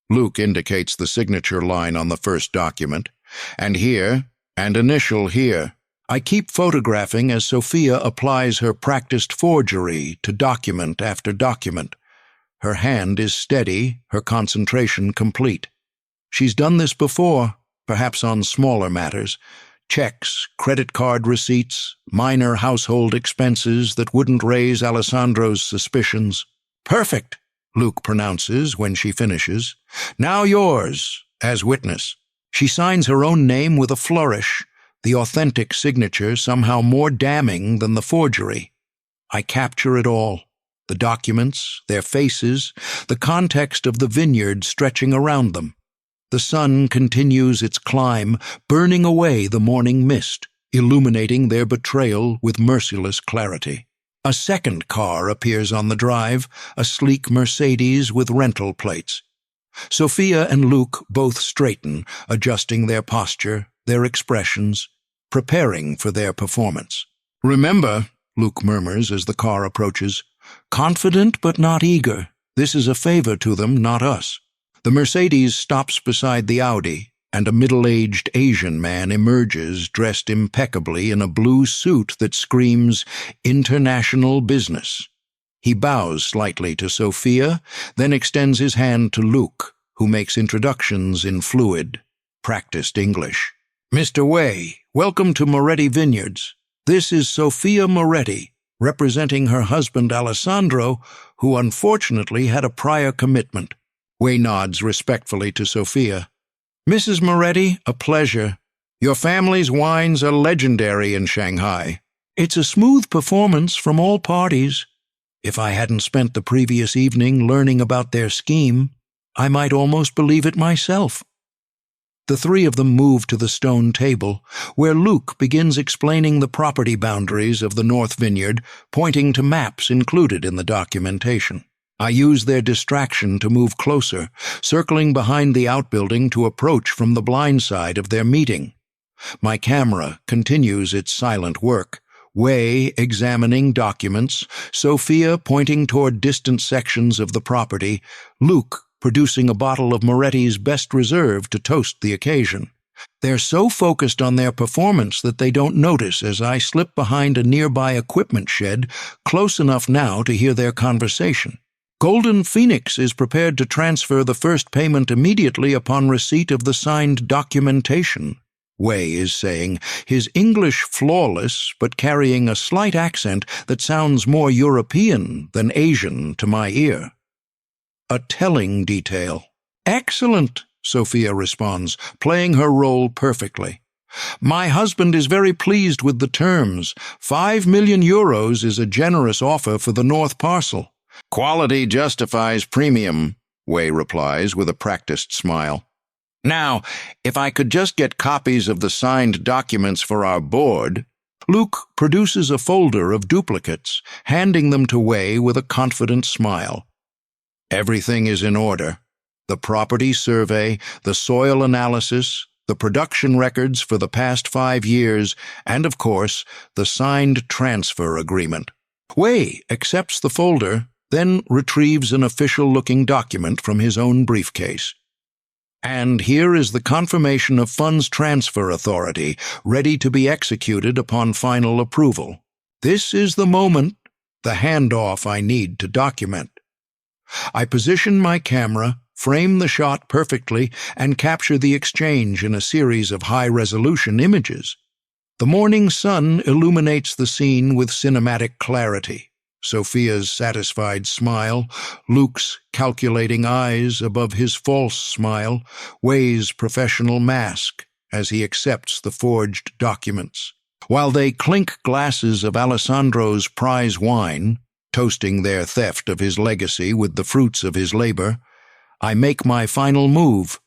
Luke indicates the signature line on the first document, and here, and initial here. I keep photographing as Sophia applies her practiced forgery to document after document. Her hand is steady, her concentration complete. She's done this before, perhaps on smaller matters. Checks, credit card receipts, minor household expenses that wouldn't raise Alessandro's suspicions. Perfect, Luke pronounces when she finishes. Now yours, as witness. She signs her own name with a flourish, the authentic signature somehow more damning than the forgery. I capture it all. The documents, their faces, the context of the vineyard stretching around them. The sun continues its climb, burning away the morning mist, illuminating their betrayal with merciless clarity. A second car appears on the drive, a sleek Mercedes with rental plates. Sophia and Luke both straighten, adjusting their posture, their expressions, preparing for their performance. Remember, Luke murmurs as the car approaches, confident but not eager. This is a favor to them, not us. The Mercedes stops beside the Audi, and a middle-aged Asian man emerges dressed impeccably in a blue suit that screams international business. He bows slightly to Sophia, then extends his hand to Luke, who makes introductions in fluid, practiced English. Mr. Wei, welcome to Moretti Vineyards. This is Sophia Moretti, representing her husband Alessandro, who unfortunately had a prior commitment. Wei nods respectfully to Sophia. Mrs. Moretti, a pleasure. Your family's wines are legendary in Shanghai. It's a smooth performance from all parties. If I hadn't spent the previous evening learning about their scheme, I might almost believe it myself. The three of them move to the stone table, where Luke begins explaining the property boundaries of the North Vineyard, pointing to maps included in the documentation. I use their distraction to move closer, circling behind the outbuilding to approach from the blind side of their meeting. My camera continues its silent work, Wei examining documents, Sophia pointing toward distant sections of the property, Luke producing a bottle of Moretti's Best Reserve to toast the occasion. They're so focused on their performance that they don't notice as I slip behind a nearby equipment shed, close enough now to hear their conversation. Golden Phoenix is prepared to transfer the first payment immediately upon receipt of the signed documentation, Wei is saying, his English flawless but carrying a slight accent that sounds more European than Asian to my ear. A telling detail. Excellent, Sophia responds, playing her role perfectly. My husband is very pleased with the terms. 5 million euros is a generous offer for the north parcel. Quality justifies premium, Wei replies with a practiced smile. Now, if I could just get copies of the signed documents for our board. Luke produces a folder of duplicates, handing them to Wei with a confident smile. Everything is in order. the property survey, the soil analysis, the production records for the past 5 years, and, of course, the signed transfer agreement. Wei accepts the folder, then retrieves an official-looking document from his own briefcase. And here is the confirmation of funds transfer authority, ready to be executed upon final approval. This is the moment, the handoff I need to document. I position my camera, frame the shot perfectly, and capture the exchange in a series of high-resolution images. The morning sun illuminates the scene with cinematic clarity. Sophia's satisfied smile, Luke's calculating eyes above his false smile, Wei's professional mask as he accepts the forged documents. While they clink glasses of Alessandro's prize wine, toasting their theft of his legacy with the fruits of his labor, I make my final move.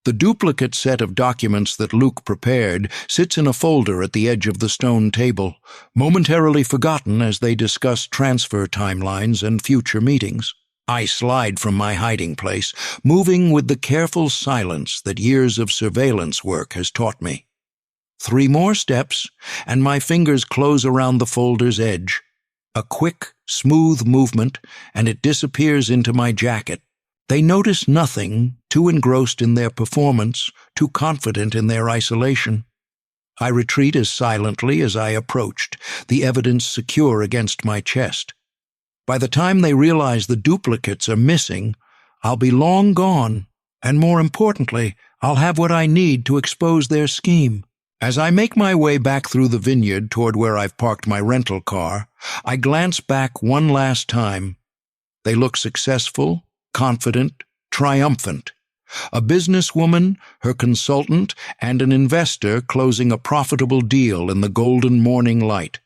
The duplicate set of documents that Luke prepared sits in a folder at the edge of the stone table, momentarily forgotten as they discuss transfer timelines and future meetings. I slide from my hiding place, moving with the careful silence that years of surveillance work has taught me. 3 more steps, and my fingers close around the folder's edge. A quick, smooth movement, and it disappears into my jacket. They notice nothing, too engrossed in their performance, too confident in their isolation. I retreat as silently as I approached, the evidence secure against my chest. By the time they realize the duplicates are missing, I'll be long gone, and more importantly, I'll have what I need to expose their scheme. As I make my way back through the vineyard toward where I've parked my rental car, I glance back one last time. They look successful, confident, triumphant. A businesswoman, her consultant, and an investor closing a profitable deal in the golden morning light.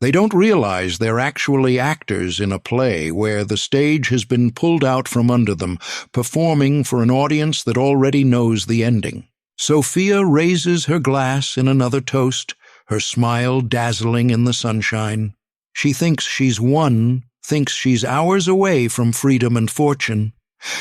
They don't realize they're actually actors in a play where the stage has been pulled out from under them, performing for an audience that already knows the ending. Sophia raises her glass in another toast, her smile dazzling in the sunshine. She thinks she's won, thinks she's hours away from freedom and fortune.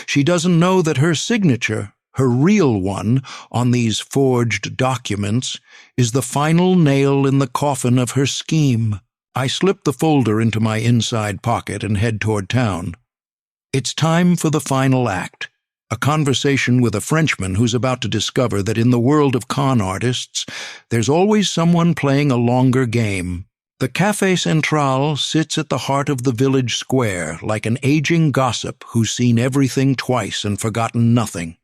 She doesn't know that her signature, her real one, on these forged documents, is the final nail in the coffin of her scheme. I slip the folder into my inside pocket and head toward town. It's time for the final act, a conversation with a Frenchman who's about to discover that in the world of con artists, there's always someone playing a longer game. The Café Central sits at the heart of the village square like an aging gossip who's seen everything twice and forgotten nothing.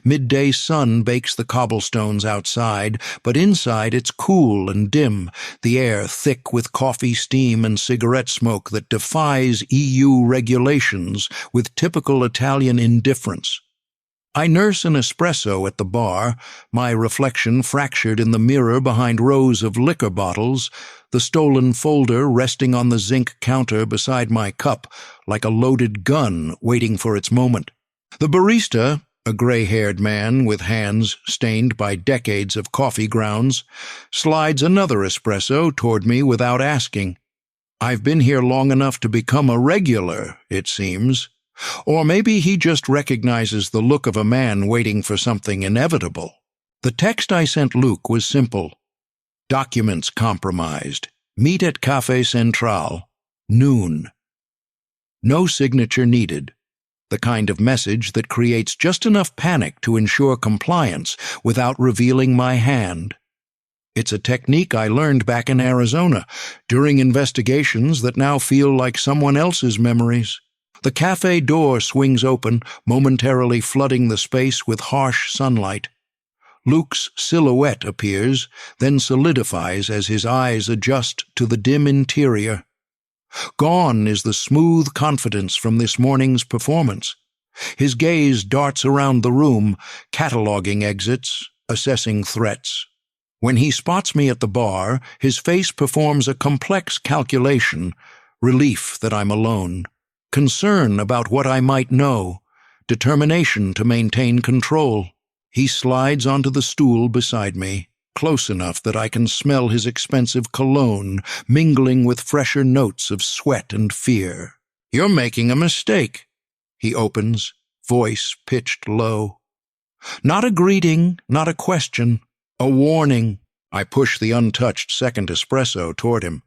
Midday sun bakes the cobblestones outside, but inside it's cool and dim, the air thick with coffee steam and cigarette smoke that defies EU regulations with typical Italian indifference. I nurse an espresso at the bar, my reflection fractured in the mirror behind rows of liquor bottles, the stolen folder resting on the zinc counter beside my cup like a loaded gun waiting for its moment. The barista, a gray-haired man with hands stained by decades of coffee grounds, slides another espresso toward me without asking. I've been here long enough to become a regular, it seems. Or maybe he just recognizes the look of a man waiting for something inevitable. The text I sent Luke was simple. Documents compromised. Meet at Café Central. Noon. No signature needed. The kind of message that creates just enough panic to ensure compliance without revealing my hand. It's a technique I learned back in Arizona, during investigations that now feel like someone else's memories. The cafe door swings open, momentarily flooding the space with harsh sunlight. Luke's silhouette appears, then solidifies as his eyes adjust to the dim interior. Gone is the smooth confidence from this morning's performance. His gaze darts around the room, cataloging exits, assessing threats. When he spots me at the bar, his face performs a complex calculation, relief that I'm alone, concern about what I might know, determination to maintain control. He slides onto the stool beside me, close enough that I can smell his expensive cologne mingling with fresher notes of sweat and fear. "You're making a mistake," he opens, voice pitched low. Not a greeting, not a question, a warning. I push the untouched second espresso toward him.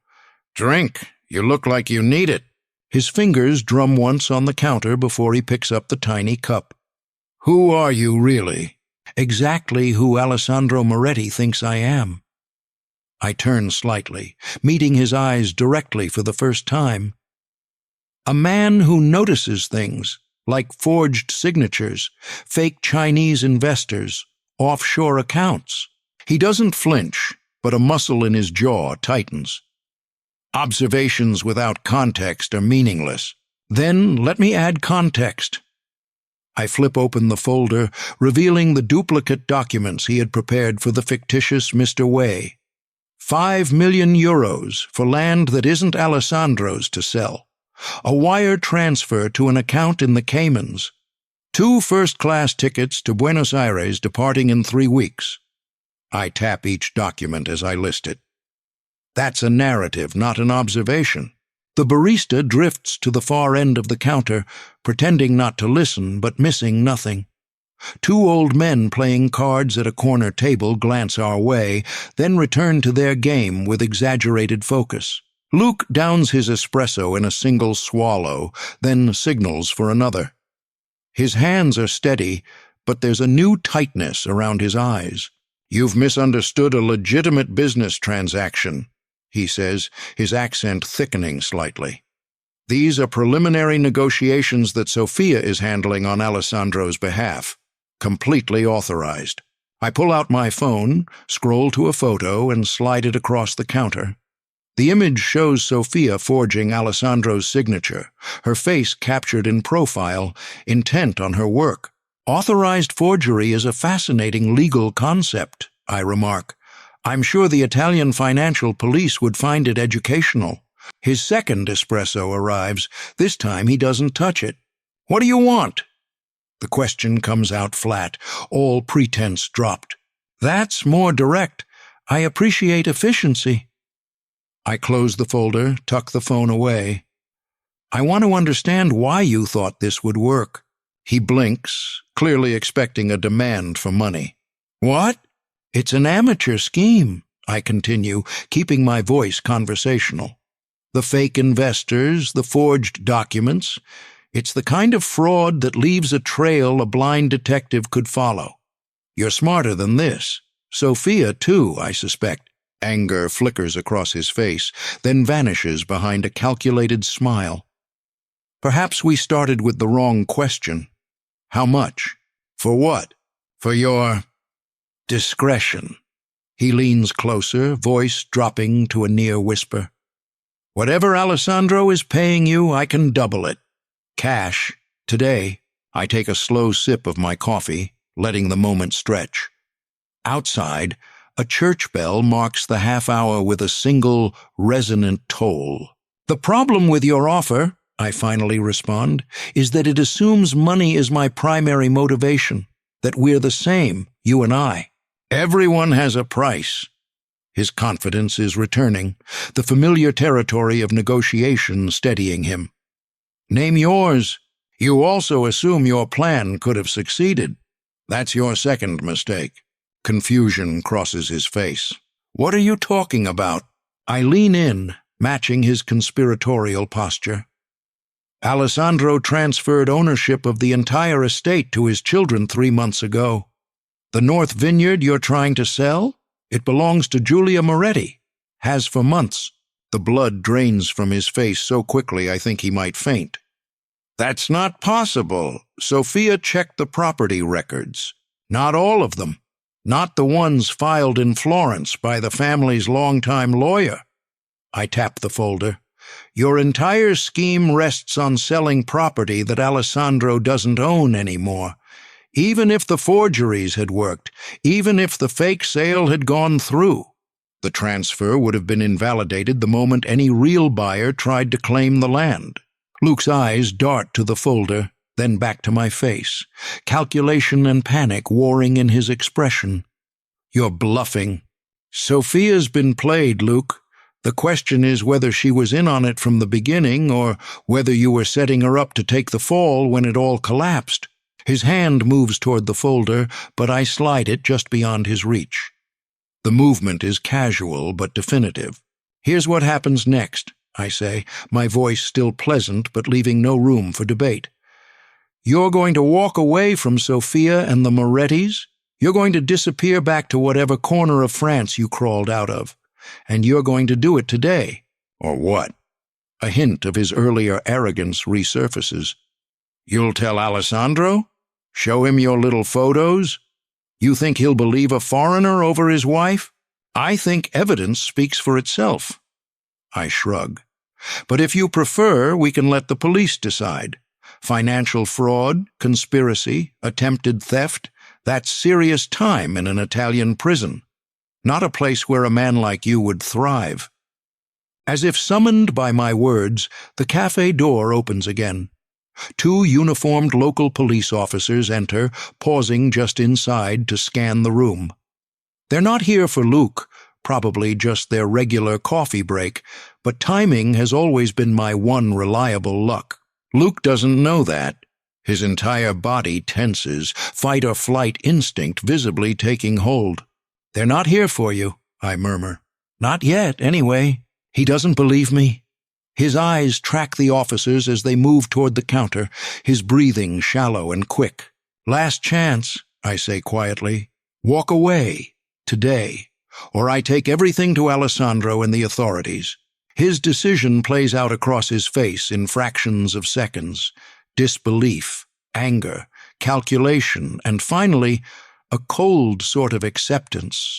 Drink. You look like you need it. His fingers drum once on the counter before he picks up the tiny cup. Who are you, really? Exactly who Alessandro Moretti thinks I am. I turn slightly, meeting his eyes directly for the first time. A man who notices things, like forged signatures, fake Chinese investors, offshore accounts. He doesn't flinch, but a muscle in his jaw tightens. Observations without context are meaningless. Then let me add context. I flip open the folder, revealing the duplicate documents he had prepared for the fictitious Mr. Way. 5 million euros for land that isn't Alessandro's to sell. A wire transfer to an account in the Caymans. 2 first-class tickets to Buenos Aires departing in 3 weeks. I tap each document as I list it. That's a narrative, not an observation. The barista drifts to the far end of the counter, pretending not to listen, but missing nothing. 2 old men playing cards at a corner table glance our way, then return to their game with exaggerated focus. Luke downs his espresso in a single swallow, then signals for another. His hands are steady, but there's a new tightness around his eyes. You've misunderstood a legitimate business transaction, he says, his accent thickening slightly. These are preliminary negotiations that Sophia is handling on Alessandro's behalf. Completely authorized. I pull out my phone, scroll to a photo, and slide it across the counter. The image shows Sophia forging Alessandro's signature, her face captured in profile, intent on her work. Authorized forgery is a fascinating legal concept, I remark. I'm sure the Italian financial police would find it educational. His second espresso arrives. This time he doesn't touch it. What do you want? The question comes out flat, all pretense dropped. That's more direct. I appreciate efficiency. I close the folder, tuck the phone away. I want to understand why you thought this would work. He blinks, clearly expecting a demand for money. What? It's an amateur scheme, I continue, keeping my voice conversational. The fake investors, the forged documents. It's the kind of fraud that leaves a trail a blind detective could follow. You're smarter than this. Sophia, too, I suspect. Anger flickers across his face, then vanishes behind a calculated smile. Perhaps we started with the wrong question. How much? For what? For your discretion. He leans closer, voice dropping to a near whisper. Whatever Alessandro is paying you, I can double it. Cash. Today. I take a slow sip of my coffee, letting the moment stretch. Outside, a church bell marks the half-hour with a single, resonant toll. The problem with your offer, I finally respond, is that it assumes money is my primary motivation, that we're the same, you and I. Everyone has a price. His confidence is returning, the familiar territory of negotiation steadying him. Name yours. You also assume your plan could have succeeded. That's your second mistake. Confusion crosses his face. What are you talking about? I lean in, matching his conspiratorial posture. Alessandro transferred ownership of the entire estate to his children 3 months ago. The North Vineyard you're trying to sell? It belongs to Giulia Moretti. Has for months. The blood drains from his face so quickly I think he might faint. That's not possible. Sophia checked the property records. Not all of them. Not the ones filed in Florence by the family's longtime lawyer. I tap the folder. Your entire scheme rests on selling property that Alessandro doesn't own anymore. Even if the forgeries had worked, even if the fake sale had gone through, the transfer would have been invalidated the moment any real buyer tried to claim the land. Luke's eyes dart to the folder, then back to my face, calculation and panic warring in his expression. You're bluffing. Sophia's been played, Luke. The question is whether she was in on it from the beginning or whether you were setting her up to take the fall when it all collapsed. His hand moves toward the folder, but I slide it just beyond his reach. The movement is casual but definitive. "Here's what happens next," I say, my voice still pleasant but leaving no room for debate. "You're going to walk away from Sophia and the Morettis. You're going to disappear back to whatever corner of France you crawled out of. And you're going to do it today." "Or what?" A hint of his earlier arrogance resurfaces. "You'll tell Alessandro? Show him your little photos? You think he'll believe a foreigner over his wife? I think evidence speaks for itself." I shrug. "But if you prefer, we can let the police decide. Financial fraud, conspiracy, attempted theft, that's serious time in an Italian prison. Not a place where a man like you would thrive." As if summoned by my words, the cafe door opens again. 2 uniformed local police officers enter, pausing just inside to scan the room. They're not here for Luke, probably just their regular coffee break, but timing has always been my one reliable luck. Luke doesn't know that. His entire body tenses, fight-or-flight instinct visibly taking hold. "They're not here for you," I murmur. "Not yet, anyway." He doesn't believe me. His eyes track the officers as they move toward the counter, his breathing shallow and quick. "Last chance," I say quietly. "Walk away, today, or I take everything to Alessandro and the authorities." His decision plays out across his face in fractions of seconds. Disbelief, anger, calculation, and finally, a cold sort of acceptance.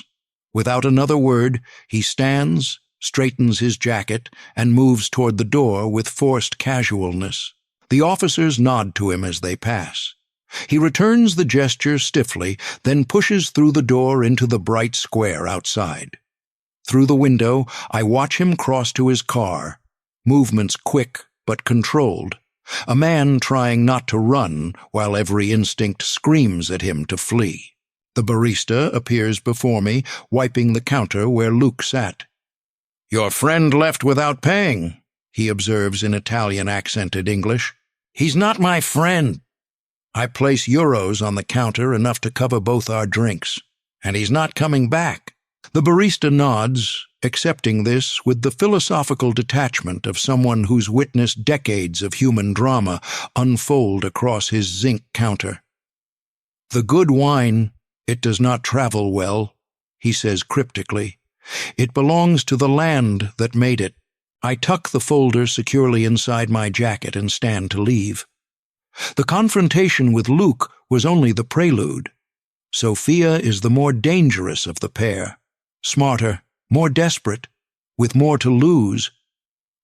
Without another word, he stands, straightens his jacket, and moves toward the door with forced casualness. The officers nod to him as they pass. He returns the gesture stiffly, then pushes through the door into the bright square outside. Through the window, I watch him cross to his car, movements quick but controlled, a man trying not to run while every instinct screams at him to flee. The barista appears before me, wiping the counter where Luke sat. "Your friend left without paying," he observes in Italian-accented English. "He's not my friend." I place euros on the counter, enough to cover both our drinks. "And he's not coming back." The barista nods, accepting this with the philosophical detachment of someone who's witnessed decades of human drama unfold across his zinc counter. "The good wine, it does not travel well," he says cryptically. "It belongs to the land that made it." I tuck the folder securely inside my jacket and stand to leave. The confrontation with Luke was only the prelude. Sophia is the more dangerous of the pair, smarter, more desperate, with more to lose.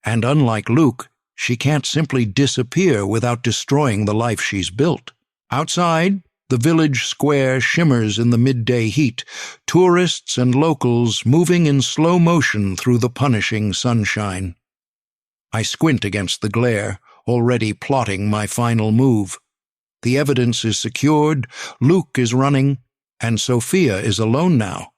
And unlike Luke, she can't simply disappear without destroying the life she's built. Outside, the village square shimmers in the midday heat, tourists and locals moving in slow motion through the punishing sunshine. I squint against the glare, already plotting my final move. The evidence is secured, Luke is running, and Sophia is alone now.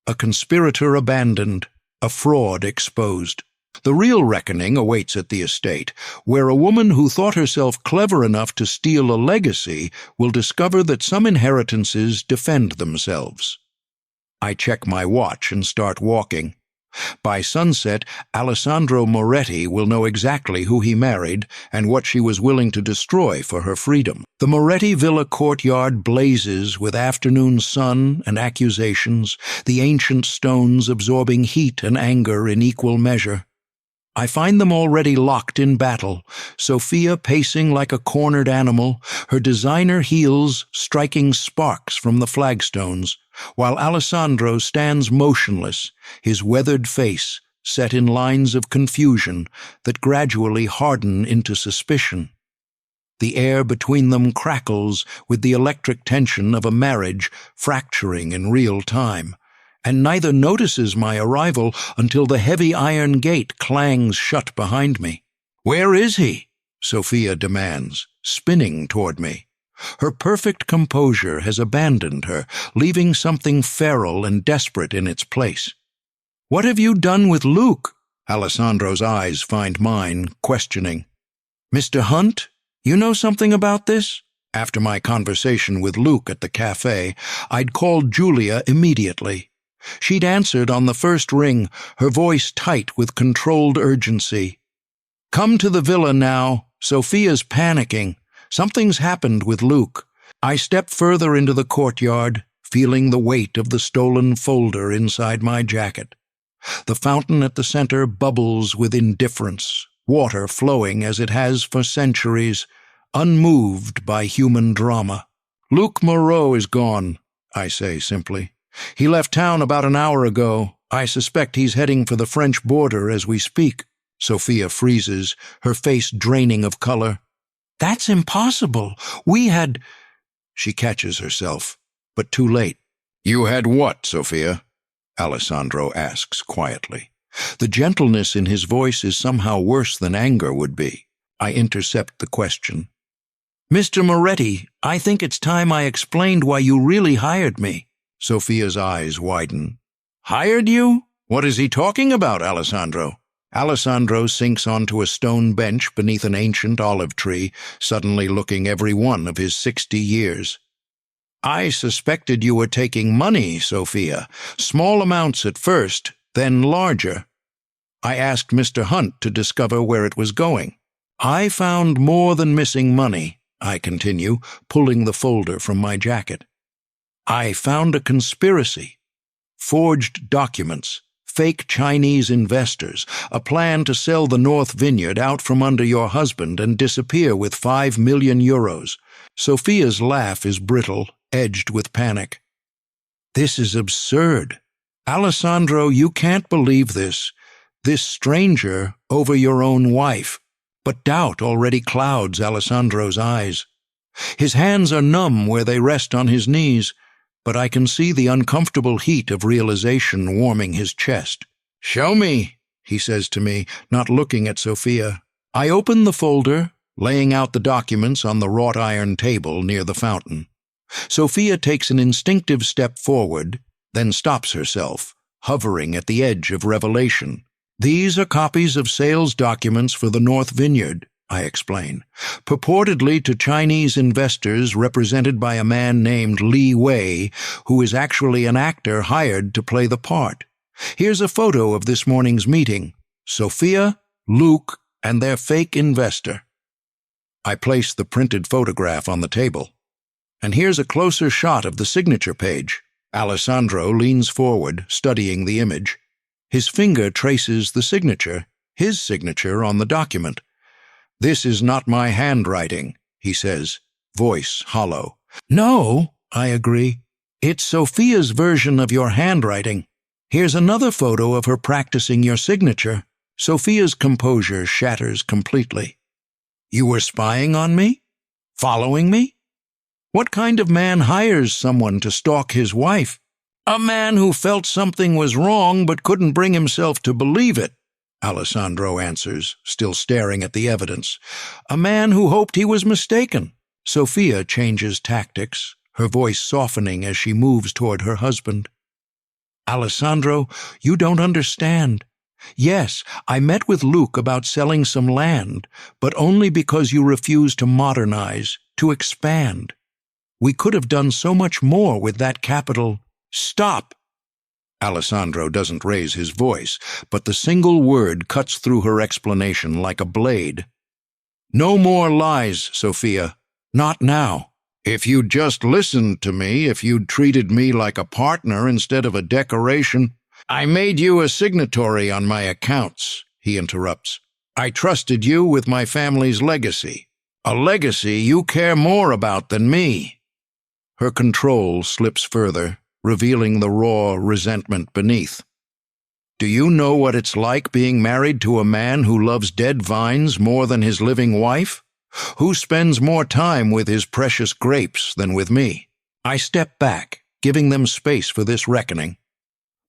A conspirator abandoned, a fraud exposed. The real reckoning awaits at the estate, where a woman who thought herself clever enough to steal a legacy will discover that some inheritances defend themselves. I check my watch and start walking. By sunset, Alessandro Moretti will know exactly who he married and what she was willing to destroy for her freedom. The Moretti Villa courtyard blazes with afternoon sun and accusations, the ancient stones absorbing heat and anger in equal measure. I find them already locked in battle, Sophia pacing like a cornered animal, her designer heels striking sparks from the flagstones, while Alessandro stands motionless, his weathered face set in lines of confusion that gradually harden into suspicion. The air between them crackles with the electric tension of a marriage fracturing in real time, and neither notices my arrival until the heavy iron gate clangs shut behind me. "Where is he?" Sophia demands, spinning toward me. Her perfect composure has abandoned her, leaving something feral and desperate in its place. "What have you done with Luke?" Alessandro's eyes find mine, questioning. "Mr. Hunt, you know something about this?" After my conversation with Luke at the cafe, I'd called Julia immediately. She'd answered on the first ring, her voice tight with controlled urgency. "Come to the villa now. Sophia's panicking. Something's happened with Luke." I stepped further into the courtyard, feeling the weight of the stolen folder inside my jacket. The fountain at the center bubbles with indifference, water flowing as it has for centuries, unmoved by human drama. "Luke Moreau is gone," I say simply. "He left town about an hour ago. I suspect he's heading for the French border as we speak." Sophia freezes, her face draining of color. "That's impossible. We had—" She catches herself, but too late. "You had what, Sophia?" Alessandro asks quietly. The gentleness in his voice is somehow worse than anger would be. I intercept the question. "Mr. Moretti, I think it's time I explained why you really hired me." Sophia's eyes widen. "Hired you? What is he talking about, Alessandro?" Alessandro sinks onto a stone bench beneath an ancient olive tree, suddenly looking every one of his 60 years. "I suspected you were taking money, Sophia. Small amounts at first, then larger. I asked Mr. Hunt to discover where it was going. I found more than missing money," I continue, pulling the folder from my jacket. "I found a conspiracy. Forged documents, fake Chinese investors, a plan to sell the North Vineyard out from under your husband and disappear with 5 million euros. Sophia's laugh is brittle, edged with panic. "This is absurd. Alessandro, you can't believe this. This stranger over your own wife." But doubt already clouds Alessandro's eyes. His hands are numb where they rest on his knees, but I can see the uncomfortable heat of realization warming his chest. "Show me," he says to me, not looking at Sophia. I open the folder, laying out the documents on the wrought iron table near the fountain. Sophia takes an instinctive step forward, then stops herself, hovering at the edge of revelation. "These are copies of sales documents for the North Vineyard," I explain, "purportedly to Chinese investors represented by a man named Li Wei, who is actually an actor hired to play the part. Here's a photo of this morning's meeting. Sophia, Luke, and their fake investor." I place the printed photograph on the table. "And here's a closer shot of the signature page." Alessandro leans forward, studying the image. His finger traces the signature, his signature on the document. "This is not my handwriting," he says, voice hollow. "No," I agree. "It's Sophia's version of your handwriting. Here's another photo of her practicing your signature." Sophia's composure shatters completely. "You were spying on me? Following me? What kind of man hires someone to stalk his wife?" "A man who felt something was wrong but couldn't bring himself to believe it," Alessandro answers, still staring at the evidence. "A man who hoped he was mistaken." Sophia changes tactics, her voice softening as she moves toward her husband. "Alessandro, you don't understand. Yes, I met with Luke about selling some land, but only because you refused to modernize, to expand. We could have done so much more with that capital." "Stop!" Alessandro doesn't raise his voice, but the single word cuts through her explanation like a blade. "No more lies, Sophia. Not now. If you'd just listened to me, if you'd treated me like a partner instead of a decoration—" "I made you a signatory on my accounts," he interrupts. "I trusted you with my family's legacy. A legacy you care more about than me." Her control slips further, revealing the raw resentment beneath. "Do you know what it's like being married to a man who loves dead vines more than his living wife? Who spends more time with his precious grapes than with me?" I step back, giving them space for this reckoning.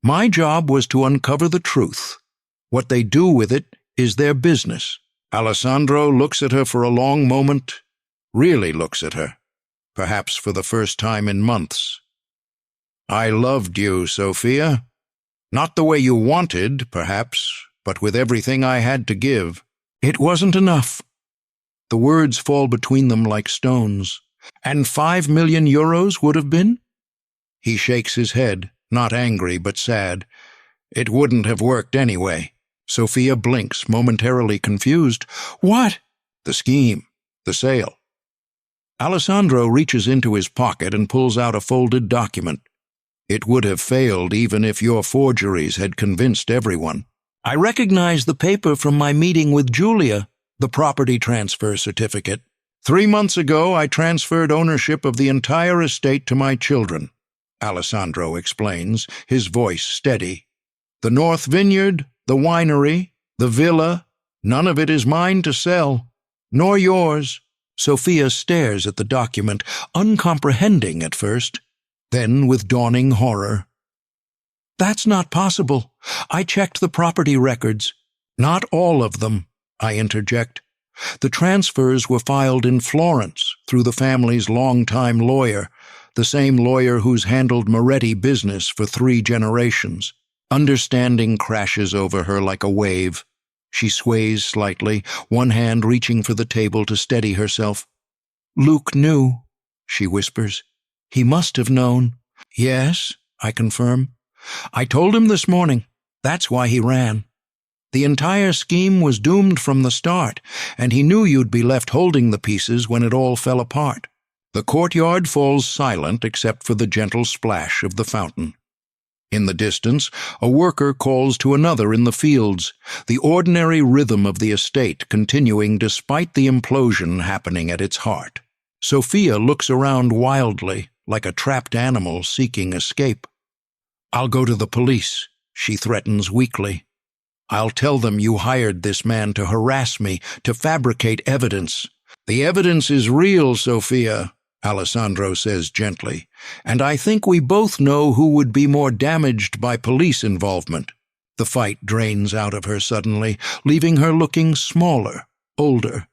My job was to uncover the truth. What they do with it is their business. Alessandro looks at her for a long moment, really looks at her, perhaps for the first time in months. "I loved you, Sophia. Not the way you wanted, perhaps, but with everything I had to give. It wasn't enough." The words fall between them like stones. And 5 million euros would have been? He shakes his head, not angry but sad. It wouldn't have worked anyway. Sophia blinks, momentarily confused. What? The scheme. The sale. Alessandro reaches into his pocket and pulls out a folded document. It would have failed even if your forgeries had convinced everyone. I recognize the paper from my meeting with Julia, the property transfer certificate. 3 months ago, I transferred ownership of the entire estate to my children, Alessandro explains, his voice steady. The North Vineyard, the winery, the villa, none of it is mine to sell, nor yours. Sophia stares at the document, uncomprehending at first, then with dawning horror. That's not possible. I checked the property records. Not all of them, I interject. The transfers were filed in Florence through the family's longtime lawyer, the same lawyer who's handled Moretti business for 3 generations. Understanding crashes over her like a wave. She sways slightly, one hand reaching for the table to steady herself. Luke knew, she whispers. He must have known. Yes, I confirm. I told him this morning. That's why he ran. The entire scheme was doomed from the start, and he knew you'd be left holding the pieces when it all fell apart. The courtyard falls silent except for the gentle splash of the fountain. In the distance, a worker calls to another in the fields, the ordinary rhythm of the estate continuing despite the implosion happening at its heart. Sophia looks around wildly, like a trapped animal seeking escape. I'll go to the police, she threatens weakly. I'll tell them you hired this man to harass me, to fabricate evidence. The evidence is real, Sophia, Alessandro says gently, and I think we both know who would be more damaged by police involvement. The fight drains out of her suddenly, leaving her looking smaller, older.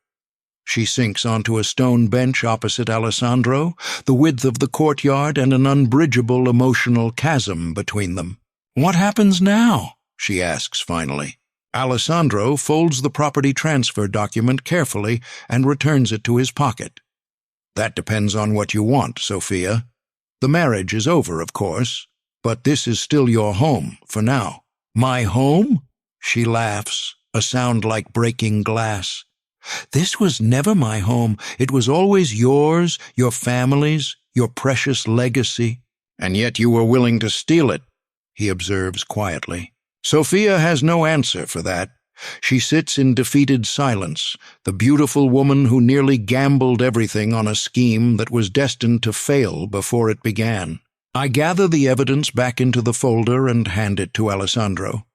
She sinks onto a stone bench opposite Alessandro, the width of the courtyard and an unbridgeable emotional chasm between them. What happens now? She asks finally. Alessandro folds the property transfer document carefully and returns it to his pocket. That depends on what you want, Sophia. The marriage is over, of course, but this is still your home for now. My home? She laughs, a sound like breaking glass. This was never my home. It was always yours, your family's, your precious legacy. And yet you were willing to steal it, he observes quietly. Sophia has no answer for that. She sits in defeated silence, the beautiful woman who nearly gambled everything on a scheme that was destined to fail before it began. I gather the evidence back into the folder and hand it to Alessandro.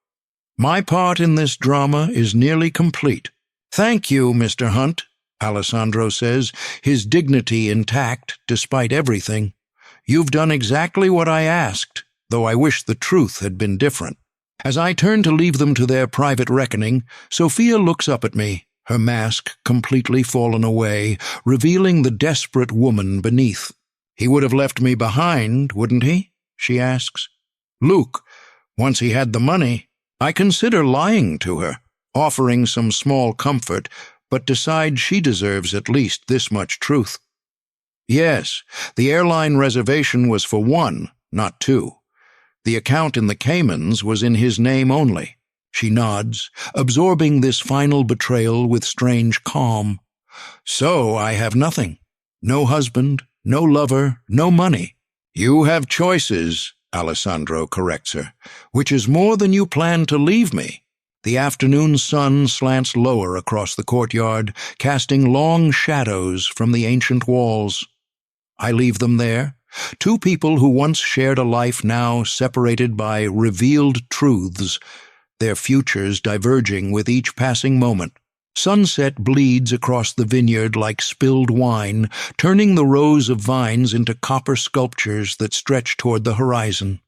My part in this drama is nearly complete. Thank you, Mr. Hunt, Alessandro says, his dignity intact despite everything. You've done exactly what I asked, though I wish the truth had been different. As I turn to leave them to their private reckoning, Sophia looks up at me, her mask completely fallen away, revealing the desperate woman beneath. He would have left me behind, wouldn't he? She asks. Luke, once he had the money, I consider lying to her, offering some small comfort, but decide she deserves at least this much truth. Yes, the airline reservation was for 1, not 2. The account in the Caymans was in his name only. She nods, absorbing this final betrayal with strange calm. So I have nothing. No husband, no lover, no money. You have choices, Alessandro corrects her, which is more than you plan to leave me. The afternoon sun slants lower across the courtyard, casting long shadows from the ancient walls. I leave them there. 2 people who once shared a life now separated by revealed truths, their futures diverging with each passing moment. Sunset bleeds across the vineyard like spilled wine, turning the rows of vines into copper sculptures that stretch toward the horizon.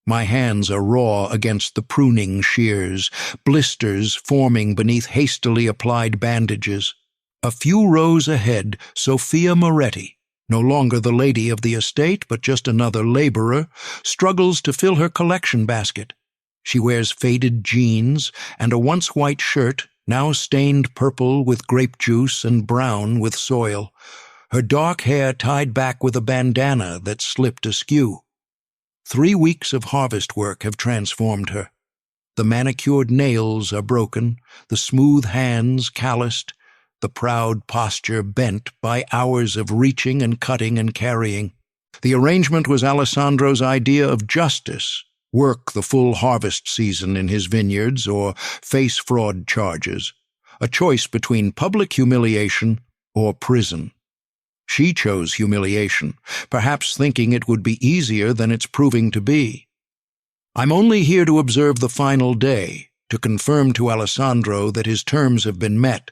My hands are raw against the pruning shears, blisters forming beneath hastily applied bandages. A few rows ahead, Sophia Moretti, no longer the lady of the estate but just another laborer, struggles to fill her collection basket. She wears faded jeans and a once white shirt, now stained purple with grape juice and brown with soil. her dark hair tied back with a bandana that slipped askew. 3 weeks of harvest work have transformed her. The manicured nails are broken, the smooth hands calloused, the proud posture bent by hours of reaching and cutting and carrying. The arrangement was Alessandro's idea of justice: work the full harvest season in his vineyards or face fraud charges, a choice between public humiliation or prison. She chose humiliation, perhaps thinking it would be easier than it's proving to be. I'm only here to observe the final day, to confirm to Alessandro that his terms have been met.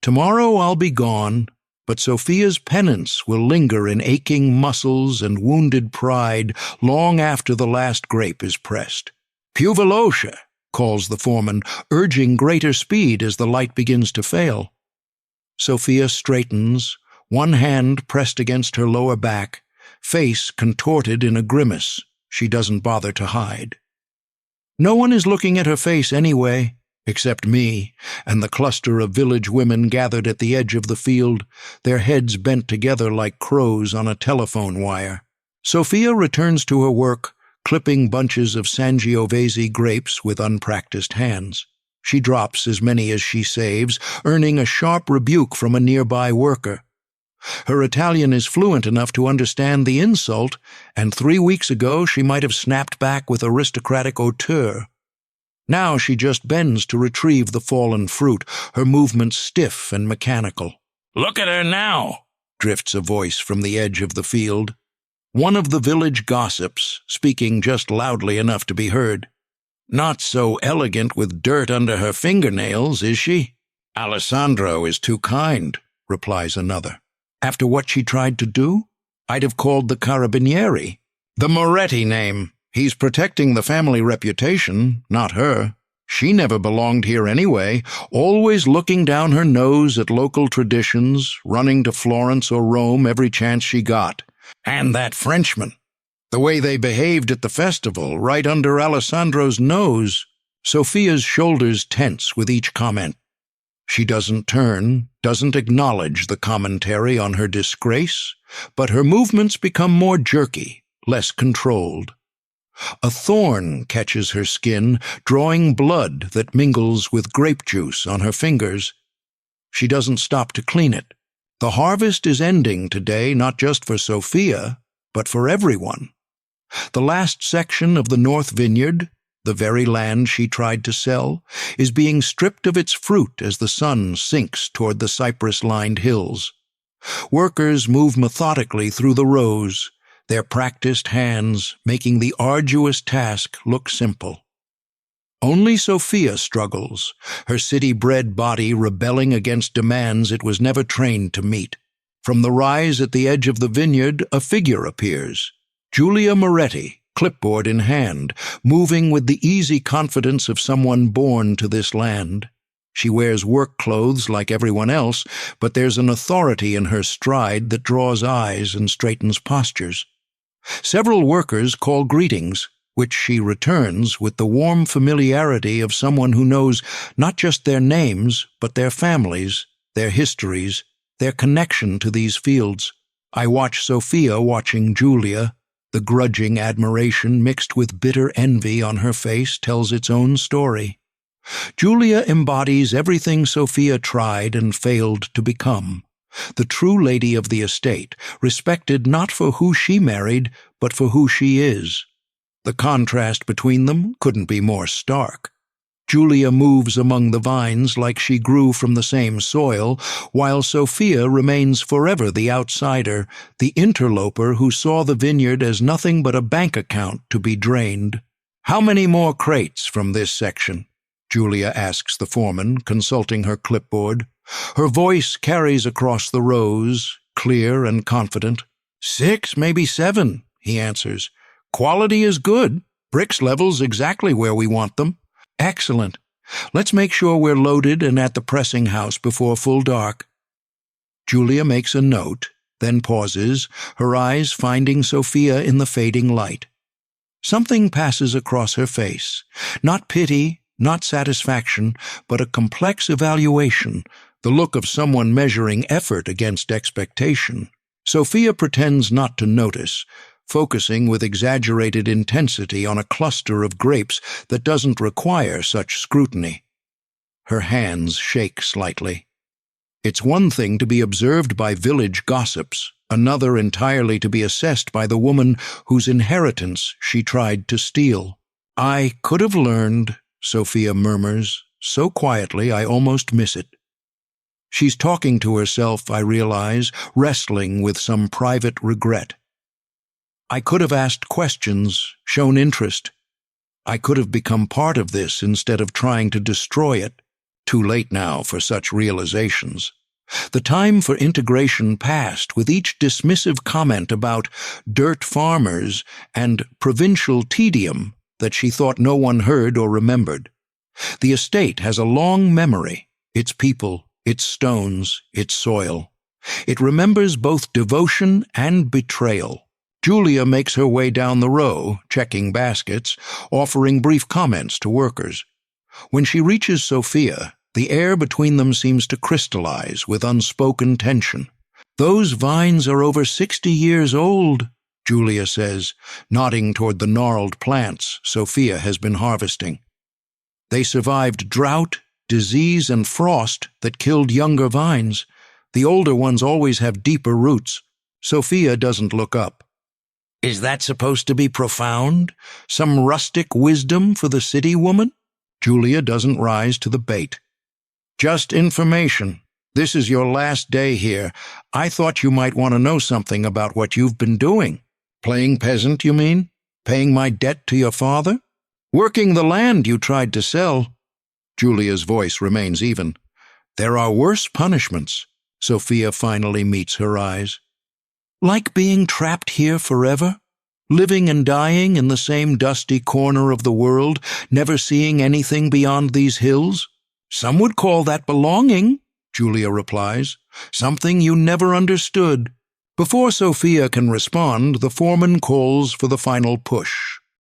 Tomorrow I'll be gone, but Sophia's penance will linger in aching muscles and wounded pride long after the last grape is pressed. "Più veloce," calls the foreman, urging greater speed as the light begins to fail. Sophia straightens, one hand pressed against her lower back, face contorted in a grimace she doesn't bother to hide. No one is looking at her face anyway, except me and the cluster of village women gathered at the edge of the field, their heads bent together like crows on a telephone wire. Sophia returns to her work, clipping bunches of Sangiovese grapes with unpracticed hands. She drops as many as she saves, earning a sharp rebuke from a nearby worker. Her Italian is fluent enough to understand the insult, and 3 weeks ago she might have snapped back with aristocratic hauteur. Now she just bends to retrieve the fallen fruit, her movements stiff and mechanical. "Look at her now," drifts a voice from the edge of the field. One of the village gossips, speaking just loudly enough to be heard. "Not so elegant with dirt under her fingernails, is she?" "Alessandro is too kind," replies another. "After what she tried to do? I'd have called the carabinieri." "The Moretti name. He's protecting the family reputation, not her. She never belonged here anyway, always looking down her nose at local traditions, running to Florence or Rome every chance she got. And that Frenchman. The way they behaved at the festival, right under Alessandro's nose." Sophia's shoulders tense with each comment. She doesn't turn, doesn't acknowledge the commentary on her disgrace, but her movements become more jerky, less controlled. A thorn catches her skin, drawing blood that mingles with grape juice on her fingers. She doesn't stop to clean it. The harvest is ending today, not just for Sophia, but for everyone. The last section of the North Vineyard, the very land she tried to sell, is being stripped of its fruit as the sun sinks toward the cypress-lined hills. Workers move methodically through the rows, their practiced hands making the arduous task look simple. Only Sophia struggles, her city-bred body rebelling against demands it was never trained to meet. From the rise at the edge of the vineyard, a figure appears. Giulia Moretti, clipboard in hand, moving with the easy confidence of someone born to this land. She wears work clothes like everyone else, but there's an authority in her stride that draws eyes and straightens postures. Several workers call greetings, which she returns with the warm familiarity of someone who knows not just their names, but their families, their histories, their connection to these fields. I watch Sophia watching Giulia. The grudging admiration mixed with bitter envy on her face tells its own story. Giulia embodies everything Sophia tried and failed to become. The true lady of the estate, respected not for who she married, but for who she is. The contrast between them couldn't be more stark. Giulia moves among the vines like she grew from the same soil, while Sophia remains forever the outsider, the interloper who saw the vineyard as nothing but a bank account to be drained. "How many more crates from this section?" Giulia asks the foreman, consulting her clipboard. Her voice carries across the rows, clear and confident. 6, maybe 7, he answers. "Quality is good. Bricks levels exactly where we want them." "Excellent. Let's make sure we're loaded and at the pressing house before full dark." Giulia makes a note, then pauses, her eyes finding Sophia in the fading light. Something passes across her face. Not pity, not satisfaction, but a complex evaluation, the look of someone measuring effort against expectation. Sophia pretends not to notice, focusing with exaggerated intensity on a cluster of grapes that doesn't require such scrutiny. Her hands shake slightly. It's one thing to be observed by village gossips, another entirely to be assessed by the woman whose inheritance she tried to steal. "I could have learned," Sophia murmurs, so quietly I almost miss it. She's talking to herself, I realize, wrestling with some private regret. I could have asked questions, shown interest. I could have become part of this instead of trying to destroy it. Too late now for such realizations. The time for integration passed, with each dismissive comment about dirt farmers and provincial tedium that she thought no one heard or remembered. The estate has a long memory, its people, its stones, its soil. It remembers both devotion and betrayal. Julia makes her way down the row, checking baskets, offering brief comments to workers. When she reaches Sophia, the air between them seems to crystallize with unspoken tension. "Those vines are over 60 years old," Julia says, nodding toward the gnarled plants Sophia has been harvesting. "They survived drought, disease, and frost that killed younger vines. The older ones always have deeper roots." Sophia doesn't look up. "Is that supposed to be profound? Some rustic wisdom for the city woman?" Julia doesn't rise to the bait. "Just information. This is your last day here. I thought you might want to know something about what you've been doing." "Playing peasant, you mean? Paying my debt to your father? Working the land you tried to sell?" Julia's voice remains even. "There are worse punishments." Sophia finally meets her eyes. "Like being trapped here forever? Living and dying in the same dusty corner of the world, never seeing anything beyond these hills? Some would call that belonging," Julia replies. "Something you never understood." Before Sophia can respond, the foreman calls for the final push.